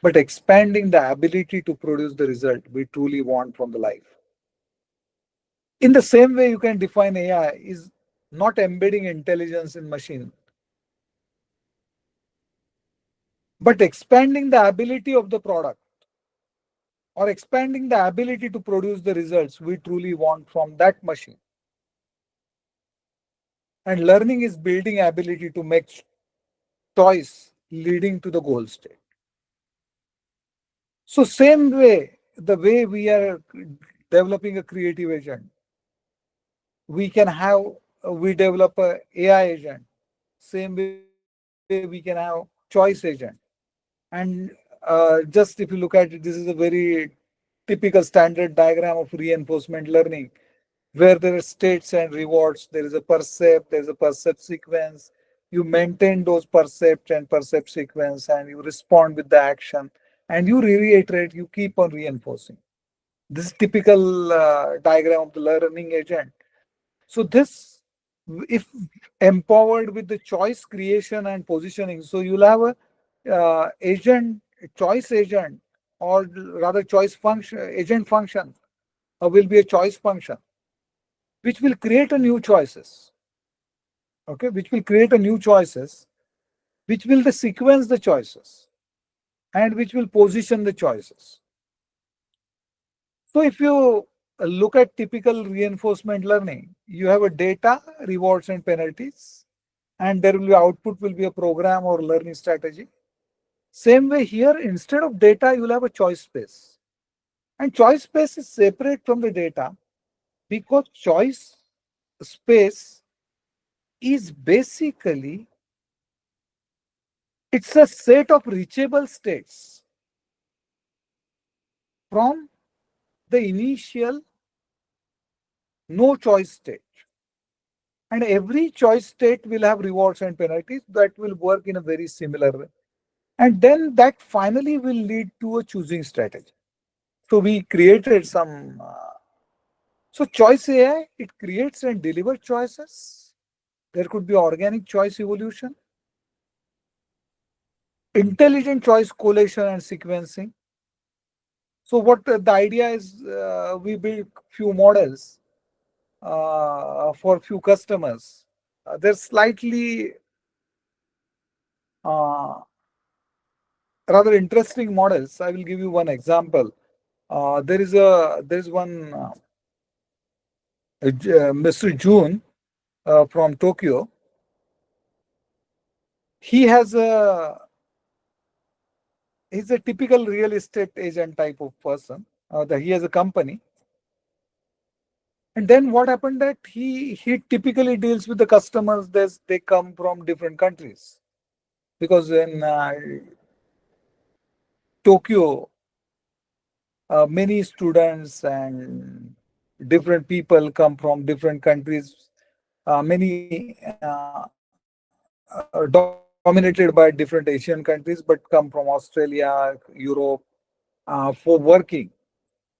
but expanding the ability to produce the result we truly want from the life. In the same way, you can define AI is not embedding intelligence in machine, but expanding the ability of the product or expanding the ability to produce the results we truly want from that machine. And learning is building ability to make choice leading to the goal state. So same way, the way we are developing a creative agent, we can have, we develop a AI agent. Same way we can have choice agent. And just if you look at it, this is a very typical standard diagram of reinforcement learning, where there are states and rewards. There is a percept, there is a percept sequence. You maintain those percept and percept sequence, and you respond with the action, and you reiterate, you keep on reinforcing. This is typical diagram of the learning agent. So this, if empowered with the choice creation and positioning, so you'll have a agent choice agent, or rather choice function, agent function will be a choice function, which will create a new choices. Okay, which will create a new choices, which will the sequence the choices, and which will position the choices. So if you look at typical reinforcement learning, you have a data, rewards and penalties, and there will be output will be a program or learning strategy. Same way here, instead of data, you will have a choice space. And choice space is separate from the data because choice space is basically, it's a set of reachable states from the initial no choice state. And every choice state will have rewards and penalties that will work in a very similar way. And then that finally will lead to a choosing strategy. So we created some, so choice AI, it creates and delivers choices. There could be organic choice evolution, intelligent choice collation and sequencing. So what the idea is, we build few models for few customers. They're slightly uh, rather interesting models. I will give you one example. There is one Mr. June from Tokyo. He has a he's a typical real estate agent type of person. He has a company, and then what happened that he typically deals with the customers that they come from different countries, because in Tokyo, many students and different people come from different countries, many dominated by different Asian countries, but come from Australia, Europe, for working.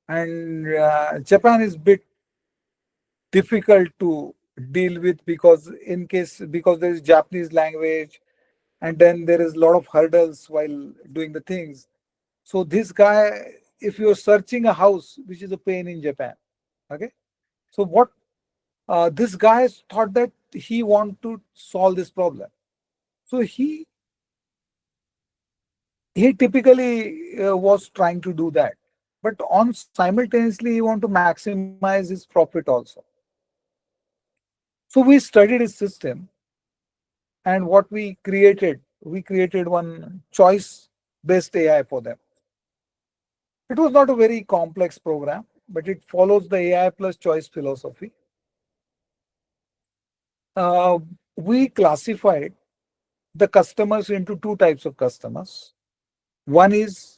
And Japan is bit difficult to deal with, because there is Japanese language, and then there is a lot of hurdles while doing the things. So this guy, if you're searching a house, which is a pain in Japan, okay. So what this guy thought that he want to solve this problem. So he typically was trying to do that, but on simultaneously he want to maximize his profit also. So we studied his system, and what we created one choice based AI for them. It was not a very complex program, but it follows the AI plus choice philosophy. uh, we classified the customers into two types of customers. One is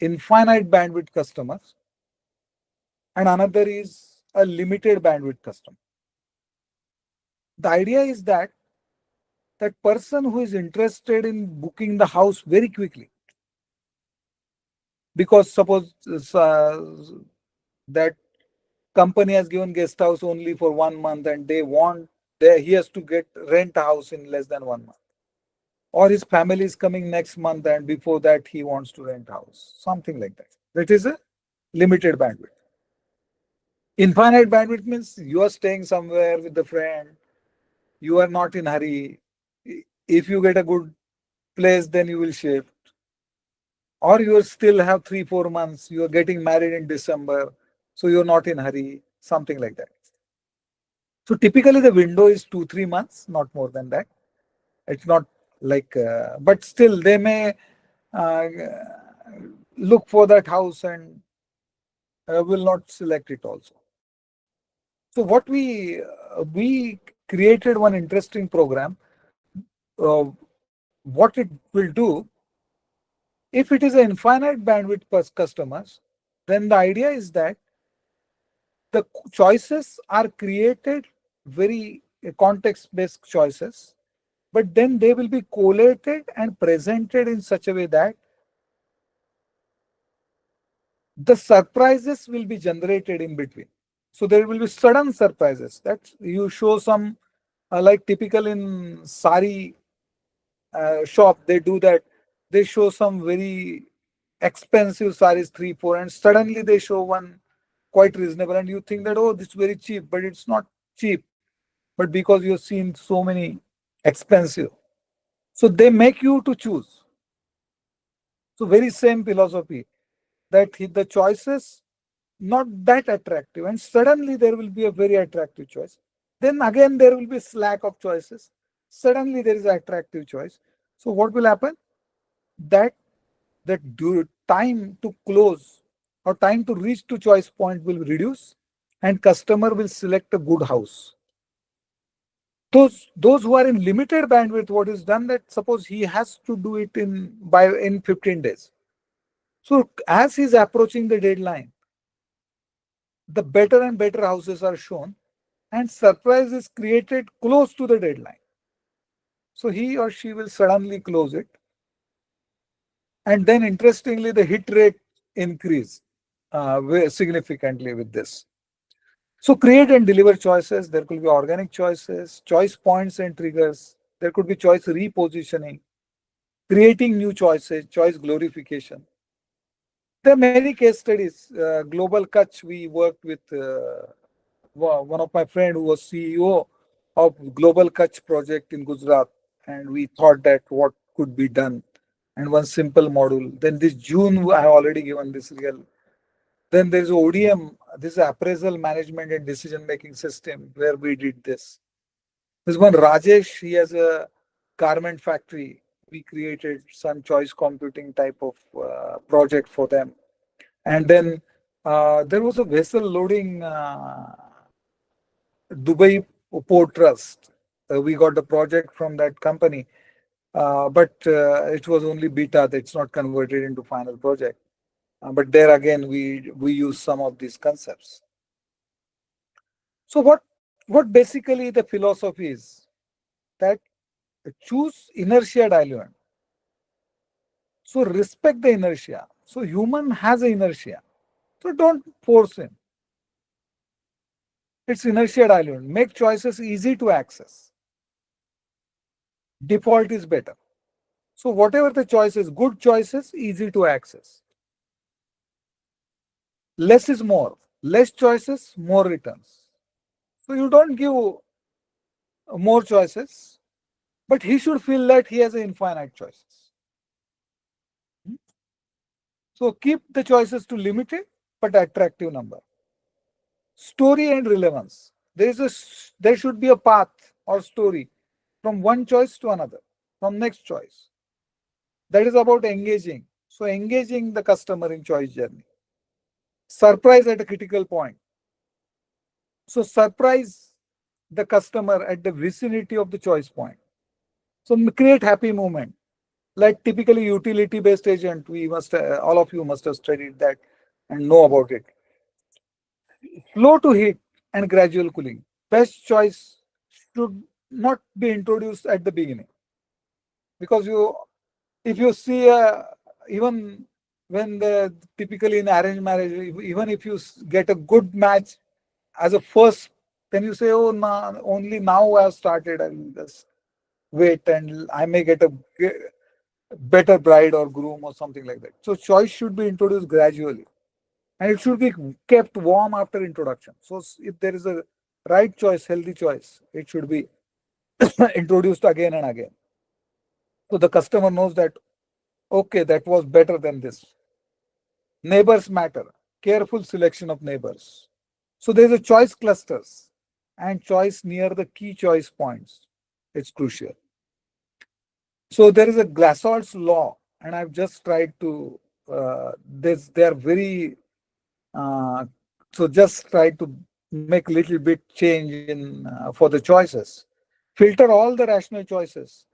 infinite bandwidth customers, and another is a limited bandwidth customer. The idea is that that person who is interested in booking the house very quickly, because suppose that company has given guest house only for 1 month, and he has to get rent a house in less than 1 month, or his family is coming next month and before that he wants to rent house, something like that. That is a limited bandwidth. Infinite bandwidth means you are staying somewhere with a friend, you are not in hurry. If you get a good place, then you will shift, or you still have 3 4 months, you are getting married in December, so you're not in hurry, something like that. So typically the window is 2 3 months, not more than that. It's not like, but still they may uh, look for that house and will not select it also. So what we created one interesting program. What it will do, if it is an infinite bandwidth per customers, then the idea is that the choices are created very context based choices, but then they will be collated and presented in such a way that the surprises will be generated in between. So there will be sudden surprises that you show some, like typical in sari shop, they do that. they show some very expensive saris, 3, 4, and suddenly they show one quite reasonable, and you think that, oh, this is very cheap, but it's not cheap. But because you've seen so many expensive, so they make you to choose. So very same philosophy, that the choices not that attractive, and suddenly there will be a very attractive choice. Then again there will be slack of choices. Suddenly there is an attractive choice. So what will happen? That time to close or time to reach to choice point will reduce, and customer will select a good house. Those who are in limited bandwidth, what is done, that suppose he has to do it in 15 days. So as he's approaching the deadline, the better and better houses are shown, and surprise is created close to the deadline. So he or she will suddenly close it. And then interestingly, the hit rate increase significantly with this. So create and deliver choices. There could be organic choices, choice points and triggers. There could be choice repositioning, creating new choices, choice glorification. There are many case studies. Global Kutch, we worked with one of my friend who was CEO of Global Kutch project in Gujarat, and we thought that what could be done, and one simple module. Then this June, I have already given this real. Then there's ODM, this is appraisal management and decision making system, where we did this. There's one Rajesh, he has a garment factory. We created some choice computing type of project for them. And then there was a vessel loading Dubai Port Trust. We got the project from that company, but it was only beta. That's not converted into final project. But there again, we use some of these concepts. So what basically the philosophy is, that choose inertia diluent. So respect the inertia. So human has an inertia. So don't force him. It's inertia diluent. Make choices easy to access. Default is better. So whatever the choice is, good choices, easy to access. Less is more. Less choices, more returns. So you don't give more choices, but he should feel that he has infinite choices. So keep the choices to limited but attractive number. Story and relevance. There should be a path or story from one choice to another, from next choice. That is about engaging. So engaging the customer in choice journey. Surprise at a critical point. So surprise the customer at the vicinity of the choice point. So create happy moment. Like typically utility based agent, we must all of you must have studied that and know about it. Slow to heat and gradual cooling. Best choice should not be introduced at the beginning, because if you see even when the typically in arranged marriage, even if you get a good match as a first, then you say, oh, nah, only now I have started, and just wait and I may get a better bride or groom or something like that. So choice should be introduced gradually, and it should be kept warm after introduction. So if there is a right choice, healthy choice, it should be introduced again and again. So the customer knows that, okay, that was better than this. Neighbors matter. Careful selection of neighbors. So there's a choice clusters and choice near the key choice points. It's crucial. So there is a Glasholt's law, and I've just tried to. They are very. So just try to make little bit change in for the choices. Filter all the rational choices.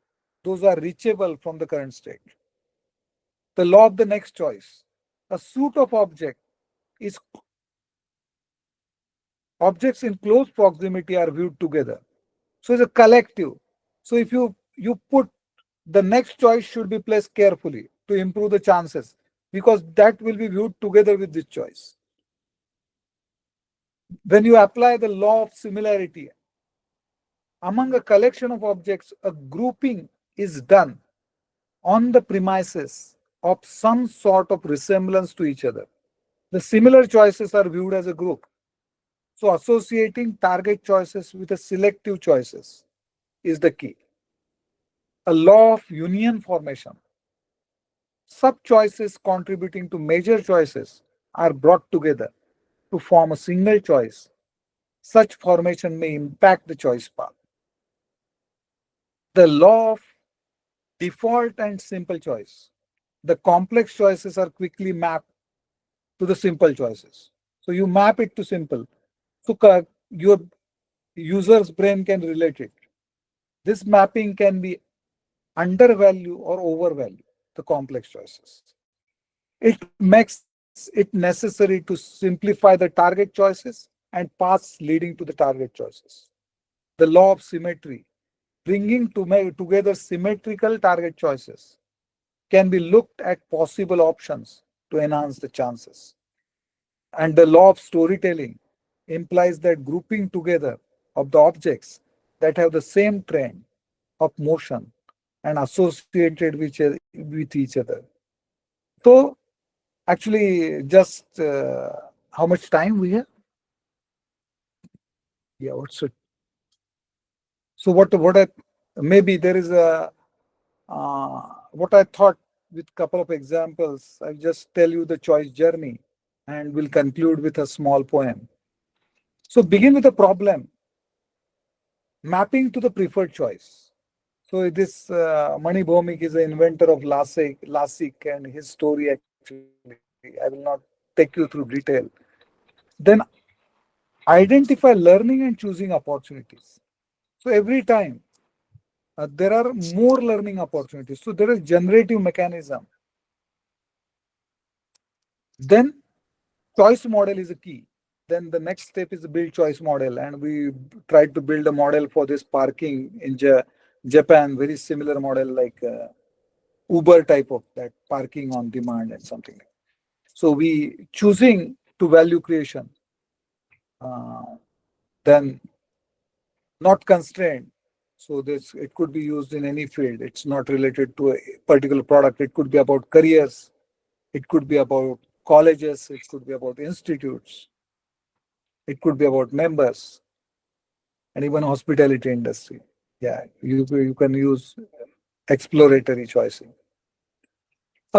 Those are reachable from the current state. The law of the next choice. A suite of is objects in close proximity are viewed together. So it's a collective. So if you put the next choice should be placed carefully to improve the chances, because that will be viewed together with this choice. When you apply the law of similarity, among a collection of objects, a grouping is done on the premises of some sort of resemblance to each other. The similar choices are viewed as a group. So associating target choices with a selective choices is the key. A law of union formation. Sub-choices contributing to major choices are brought together to form a single choice. Such formation may impact the choice path. The law of default and simple choice. The complex choices are quickly mapped to the simple choices. So you map it to simple. So your user's brain can relate it. This mapping can be undervalue or overvalue the complex choices. It makes it necessary to simplify the target choices and paths leading to the target choices. The law of symmetry, bringing together symmetrical target choices, can be looked at possible options to enhance the chances. And the law of storytelling implies that grouping together of the objects that have the same trend of motion and associated with each other. So actually, just how much time we have? Yeah, what's it? So what I maybe there is a what I thought with couple of examples. I'll just tell you the choice journey, and we'll conclude with a small poem. So begin with a problem, mapping to the preferred choice. So this Mani Bhomik is an inventor of LASIK and his story actually. I will not take you through detail. Then identify learning and choosing opportunities. So every time there are more learning opportunities. So there is generative mechanism. Then choice model is a key. Then the next step is the build choice model, and we tried to build a model for this parking in Japan, very similar model like Uber type of that parking on demand and something. So we choosing to value creation, uh, then not constrained. So this it could be used in any field. It's not related to a particular product. It could be about careers. It could be about colleges. It could be about institutes. It could be about members and even hospitality industry. Yeah, you can use exploratory choicing.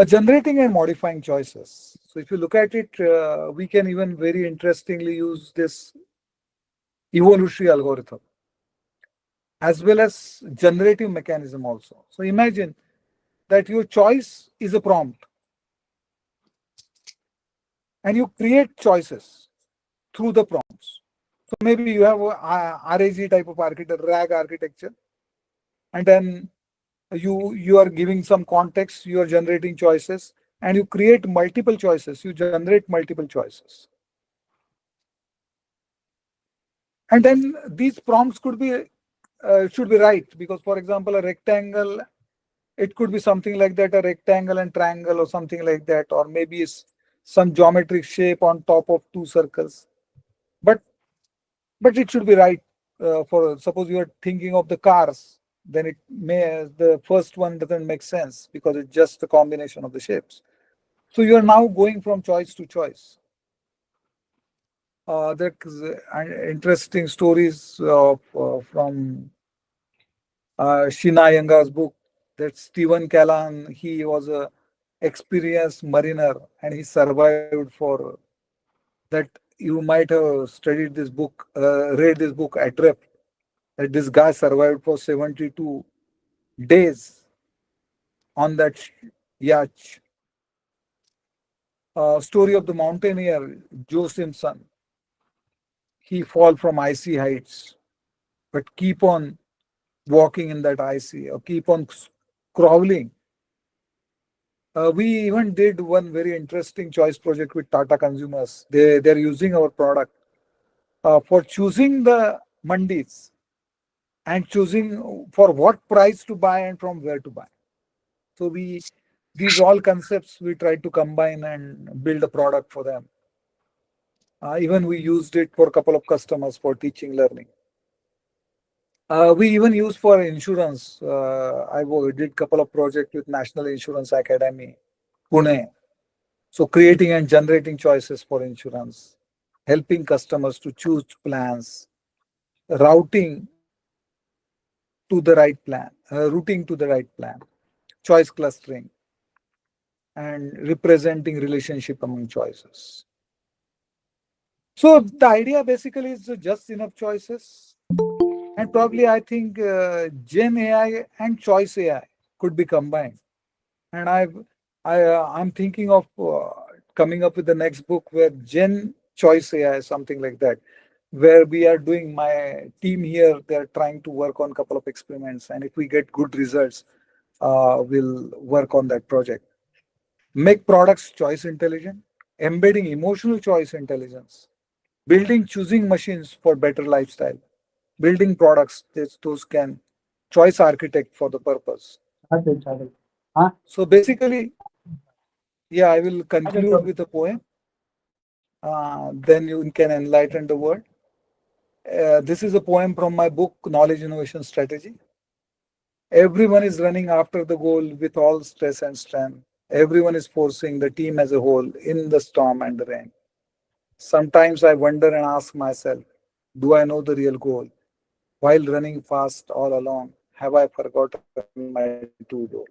Generating and modifying choices. So if you look at it, we can even very interestingly use this evolutionary algorithm as well as generative mechanism also. So imagine that your choice is a prompt and you create choices through the prompts. So maybe you have a RAG type of architecture, RAG architecture, and then you are giving some context, you are generating choices, and you create multiple choices, you generate multiple choices. And then these prompts could be should be right, because for example a rectangle, it could be something like that, a rectangle and triangle or something like that, or maybe some geometric shape on top of two circles, but it should be right. For suppose you are thinking of the cars, then it may the first one doesn't make sense because it's just a combination of the shapes. So you are now going from choice to choice. There's interesting stories of from Shina Yanga's book, that Stephen Callan, he was a experienced mariner and he survived for that. You might have studied this book, read this book Adrift, that this guy survived for 72 days on that yacht. Story of the mountaineer Joe Simpson. He fall from icy heights, but keep on walking in that icy, or keep on crawling. We even did one very interesting choice project with Tata consumers. They're using our product for choosing the mandis and choosing for what price to buy and from where to buy. So these all concepts we tried to combine and build a product for them. Even we used it for a couple of customers for teaching learning. We even use for insurance. Did couple of projects with National Insurance Academy, Pune. So creating and generating choices for insurance, helping customers to choose plans, routing to the right plan, routing to the right plan, choice clustering, and representing relationship among choices. So the idea basically is just enough choices, and probably I think Gen AI and Choice AI could be combined. And I'm thinking of coming up with the next book where Gen Choice AI, something like that, where we are doing my team here. They're trying to work on a couple of experiments, and if we get good results, we'll work on that project. Make products choice intelligent, embedding emotional choice intelligence, building choosing machines for better lifestyle, building products that those can choice architect for the purpose. So basically, yeah, I will conclude with a poem. Then you can enlighten the world. This is a poem from my book, Knowledge Innovation Strategy. Everyone is running after the goal with all stress and strength. Everyone is forcing the team as a whole in the storm and the rain. Sometimes I wonder and ask myself, do I know the real goal? While running fast all along, have I forgotten my true goal?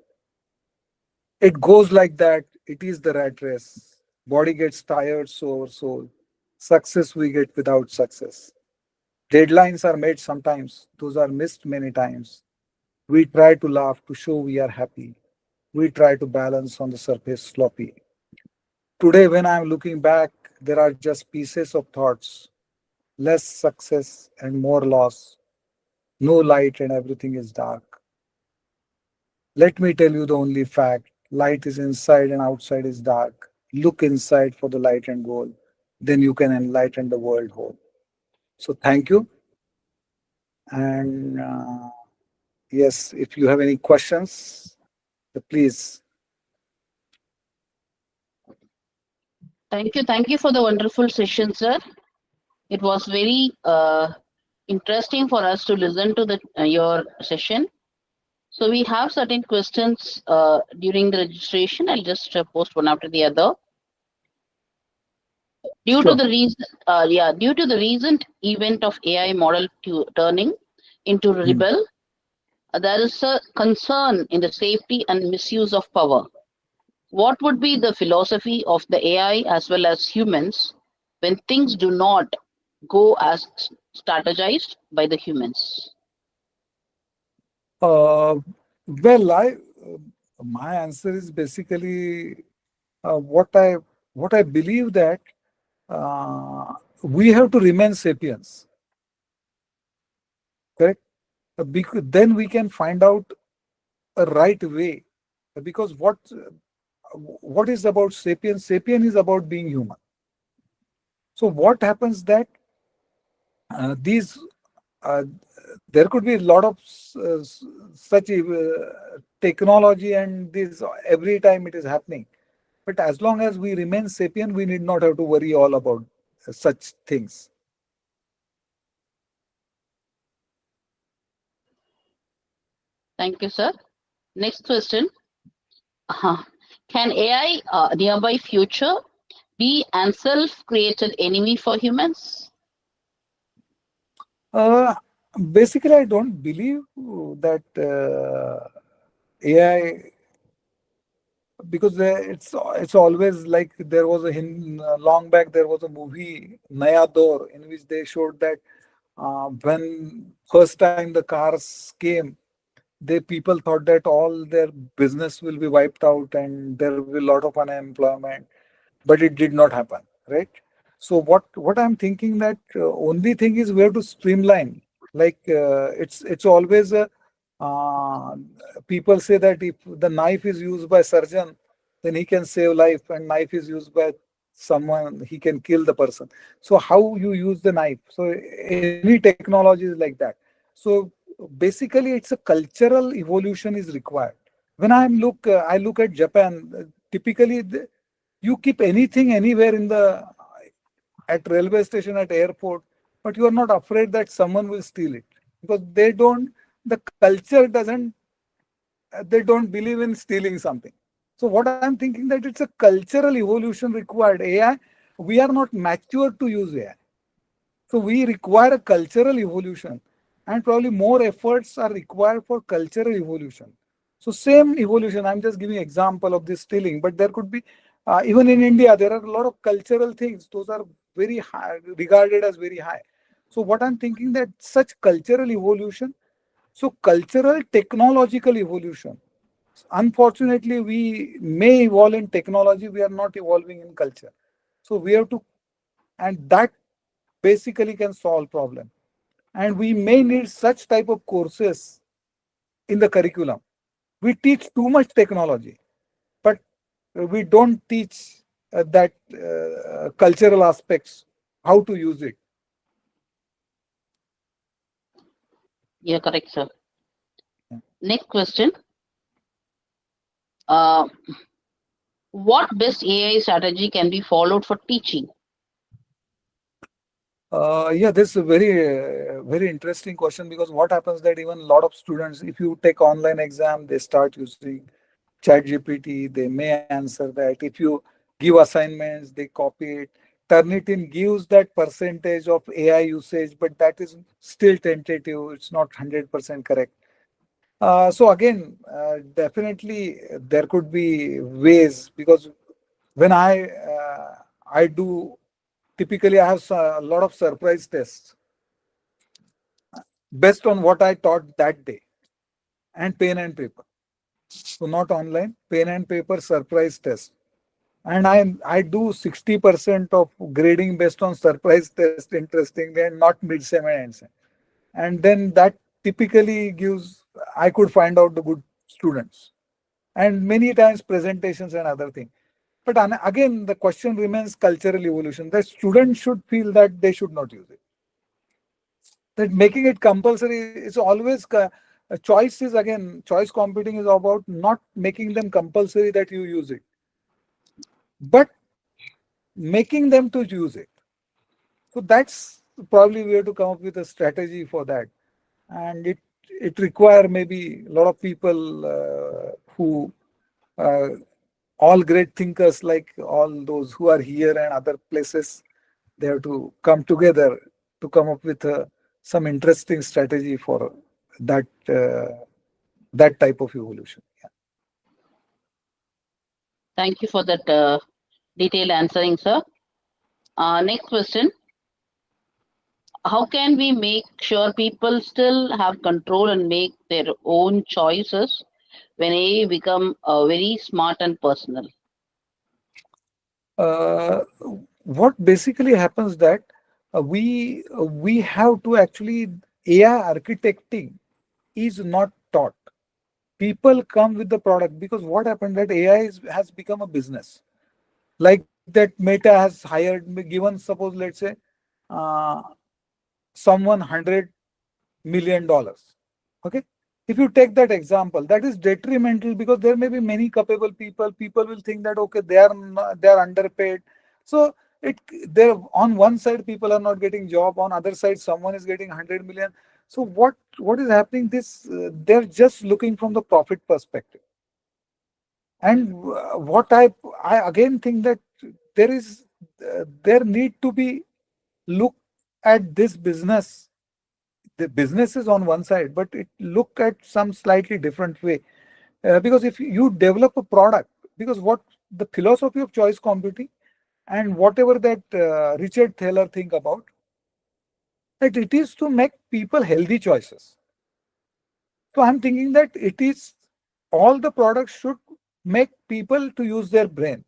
It goes like that. It is the rat race. Body gets tired, so our soul. Success we get without success. Deadlines are made sometimes. Those are missed many times. We try to laugh to show we are happy. We try to balance on the surface sloppy. Today, when I'm looking back, there are just pieces of thoughts. Less success and more loss. No light and everything is dark. Let me tell you the only fact. Light is inside and outside is dark. Look inside for the light and goal. Then you can enlighten the world whole. So thank you. And yes, if you have any questions, please. Thank you for the wonderful session, sir. It was very interesting for us to listen to the your session. So we have certain questions during the registration. I'll just post one after the other. Due to Sure. the reason, due to the recent event of AI model turning into Hmm. rebel, there is a concern in the safety and misuse of power. What would be the philosophy of the AI as well as humans when things do not go as strategized by the humans? Uh, well, my answer is basically what what I believe that uh, we have to remain sapiens, correct? Because then we can find out a right way. Because what is about sapiens? Sapien is about being human. So what happens that these uh, there could be a lot of such technology and this every time it is happening. But as long as we remain sapient, we need not have to worry all about such things. Thank you, sir. Next question. Uh, Can AI nearby future be an self-created enemy for humans? Uh, Basically, I don't believe that AI, because it's always like there was long back there was a movie Naya Daur in which they showed that when first time the cars came, they people thought that all their business will be wiped out and there will be a lot of unemployment, but it did not happen, right? So what I'm thinking that only thing is we have to streamline. Like it's always a uh, people say that if the knife is used by surgeon, then he can save life, and knife is used by someone, he can kill the person. So how you use the knife? So any technology is like that. So basically, it's a cultural evolution is required. When I look at Japan. Typically, you keep anything anywhere in the at railway station, at airport, but you are not afraid that someone will steal it. because the culture doesn't, they don't believe in stealing something. So what I'm thinking that it's a cultural evolution required. AI, we are not mature to use AI. So we require a cultural evolution, and probably more efforts are required for cultural evolution. So same evolution, I'm just giving example of this stealing, but there could be, even in India, there are a lot of cultural things. Those are very high, regarded as very high. So what I'm thinking that such cultural evolution, so cultural technological evolution. Unfortunately, we may evolve in technology, we are not evolving in culture. So we have to, and that basically can solve problem. And we may need such type of courses in the curriculum. We teach too much technology, but we don't teach that cultural aspects, how to use it. Yeah, correct, sir. Next question. Uh, what best AI strategy can be followed for teaching? Yeah, this is a very interesting question, because what happens that even a lot of students, if you take online exam, they start using chat GPT, they may answer that. If you give assignments, they copy it. Turnitin gives that percentage of AI usage, but that is still tentative. It's not 100% correct. So again, definitely there could be ways, because when I do, typically I have a lot of surprise tests based on what I taught that day, and pen and paper. So not online, pen and paper surprise test. And I do 60% of grading based on surprise test, interestingly, and not mid-sem and end-sem. And then that typically gives, I could find out the good students. And many times presentations and other things. But again, the question remains cultural evolution. The students should feel that they should not use it. That making it compulsory is always, choice is, again, choice computing is about not making them compulsory that you use it, but making them to use it. So that's probably we have to come up with a strategy for that. And it require maybe a lot of people who uh, all great thinkers, like all those who are here and other places, they have to come together to come up with some interesting strategy for that that type of evolution. Yeah. Thank you for that detailed answering, sir. Next question. How can we make sure people still have control and make their own choices when AI become very smart and personal? Uh, what basically happens that we have to actually, AI architecting is not taught. People come with the product, because what happened that has become a business. Like that Meta has hired, given, suppose, let's say, uh, someone $100 million. Okay. If you take that example, that is detrimental, because there may be many capable people. People will think that okay, they are underpaid. So it there, on one side people are not getting job, on other side someone is getting 100 million. So what is happening? This they're just looking from the profit perspective. And what I again think that there need to be look at this business. The business is on one side, but it look at some slightly different way. Because if you develop a product, because what the philosophy of choice computing, and whatever that Richard Thaler think about, that it is to make people healthy choices. So I'm thinking that it is, all the products should make people to use their brain,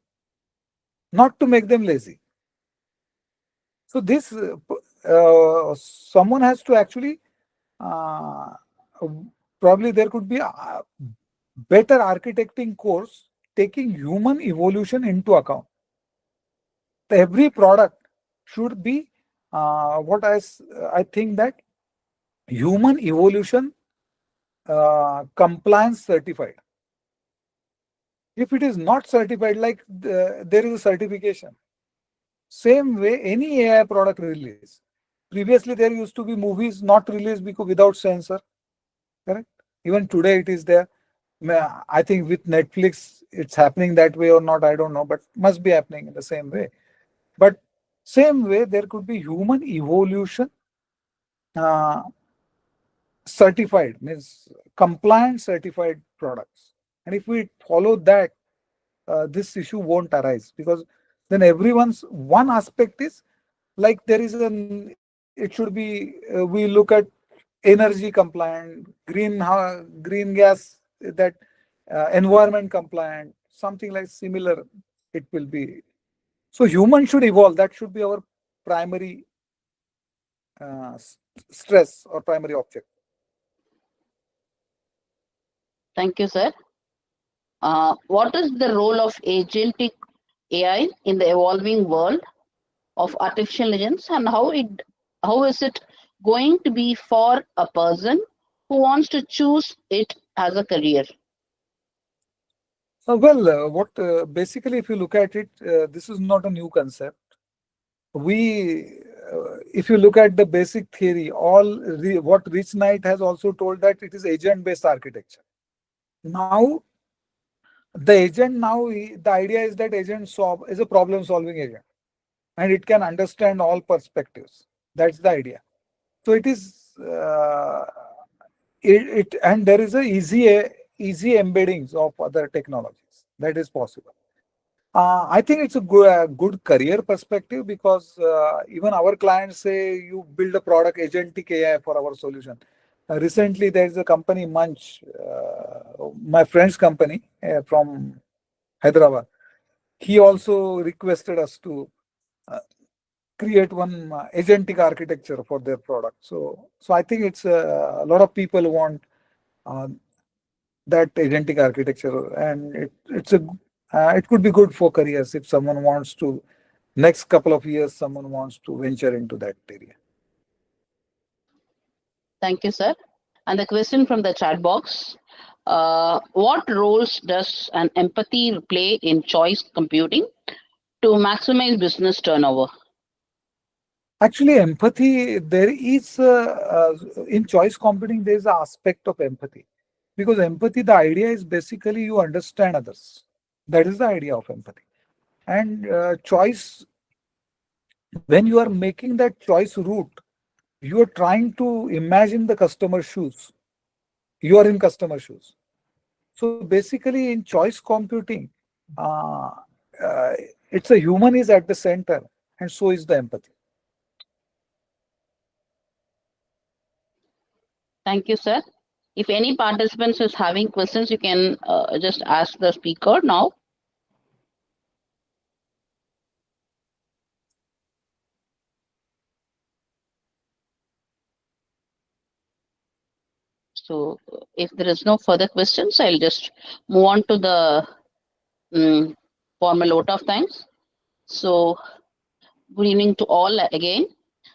not to make them lazy. So this someone has to actually, uh, probably there could be a better architecting course taking human evolution into account. Every product should be, I think that human evolution compliance certified. If it is not certified, like there is a certification. Same way, any AI product release previously there used to be movies not released because without censor, correct? Even today it is there. I think with Netflix it's happening that way or not, I don't know, but must be happening in the same way. But same way there could be human evolution uh, certified, means compliant certified products. And if we follow that, this issue won't arise, because then everyone's one aspect is like there is an, it should be, we look at energy compliant, green gas, that environment compliant, something like similar it will be. So human should evolve. That should be our primary stress or primary object. Thank you, sir. What is the role of agentic AI in the evolving world of artificial intelligence, and how is it going to be for a person who wants to choose it as a career? What basically, if you look at it, this is not a new concept. If you look at the basic theory, what Rich Knight has also told, that it is agent-based architecture. Now, the agent the idea is that agent is a problem-solving agent, and it can understand all perspectives. That's the idea. So it is and there is a easy embeddings of other technologies that is possible. I think it's a good career perspective, because even our clients say you build a product agentic AI for our solution. Recently, there is a company Munch, my friend's company from Hyderabad. He also requested us to uh, create one agentic architecture for their product. So I think it's a lot of people want uh, that agentic architecture, and it could be good for careers if someone wants to, next couple of years, someone wants to venture into that area. Thank you, sir. And the question from the chat box: what roles does an empathy play in choice computing to maximize business turnover? Actually, empathy, there is in choice computing, there is an aspect of empathy, because empathy, the idea is basically you understand others. That is the idea of empathy. And choice, when you are making that choice route, you are trying to imagine the customer's shoes. You are in customer shoes. So basically, in choice computing, uh, uh, it's a human is at the center, and so is the empathy. Thank you, sir. If any participants is having questions, you can just ask the speaker now. So if there is no further questions, I'll just move on to the formal vote of thanks. So good evening to all again.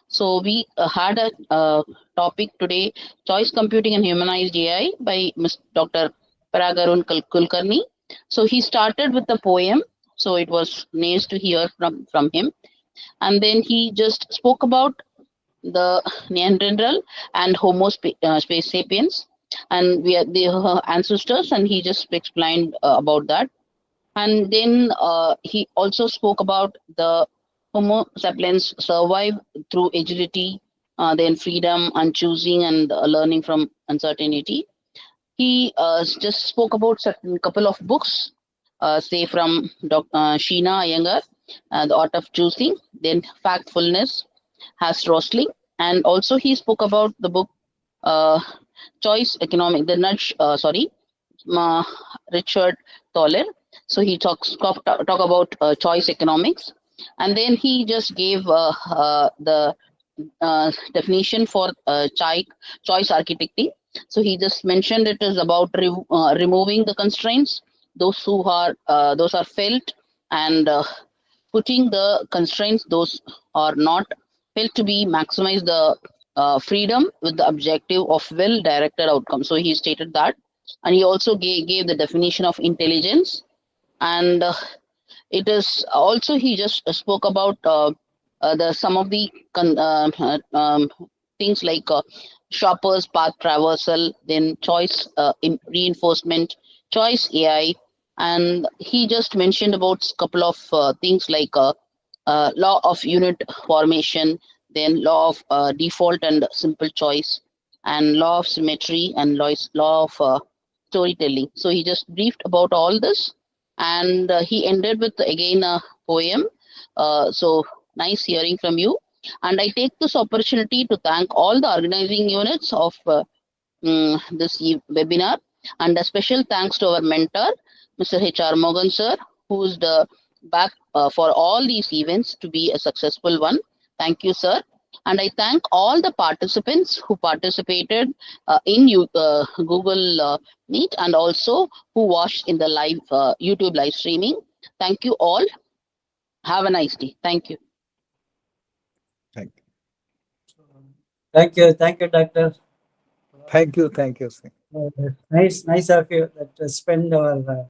So we had a topic today, choice computing and humanized AI by Dr. Parag Arun Kulkarni. So he started with a poem. So it was nice to hear from him. And then he just spoke about the Neanderthal and Homo space sapiens, and we are the ancestors, and he just explained about that. And then he also spoke about the Homo sapiens survive through agility, then freedom and choosing and learning from uncertainty. He just spoke about certain couple of books, say from Sheena Iyengar, The Art of Choosing, then Factfulness, has Rosling, and also he spoke about the book uh, Choice Economic, the Nudge, uh, Richard Toller. So he talk about choice economics, and then he just gave the definition for choice architecting. So he just mentioned it is about removing the constraints, those are felt, and putting the constraints those are not felt to be maximize the freedom with the objective of well-directed outcome. So he stated that, and he also gave the definition of intelligence, and it is also he just spoke about the some of the things like shoppers path traversal, then choice reinforcement, choice AI, and he just mentioned about couple of things like law of unit formation, then law of default and simple choice, and law of symmetry, and law of storytelling. So he just briefed about all this, and he ended with again a poem. So nice hearing from you. And I take this opportunity to thank all the organizing units of this webinar, and a special thanks to our mentor, Mr. H.R. Mohan sir, who is the back for all these events to be a successful one. Thank you, sir. And I thank all the participants who participated in Google Meet, and also who watched in the live YouTube live streaming. Thank you all. Have a nice day. Thank you. Thank you. Thank you, Doctor. Thank you. Thank you. Nice of you that spend our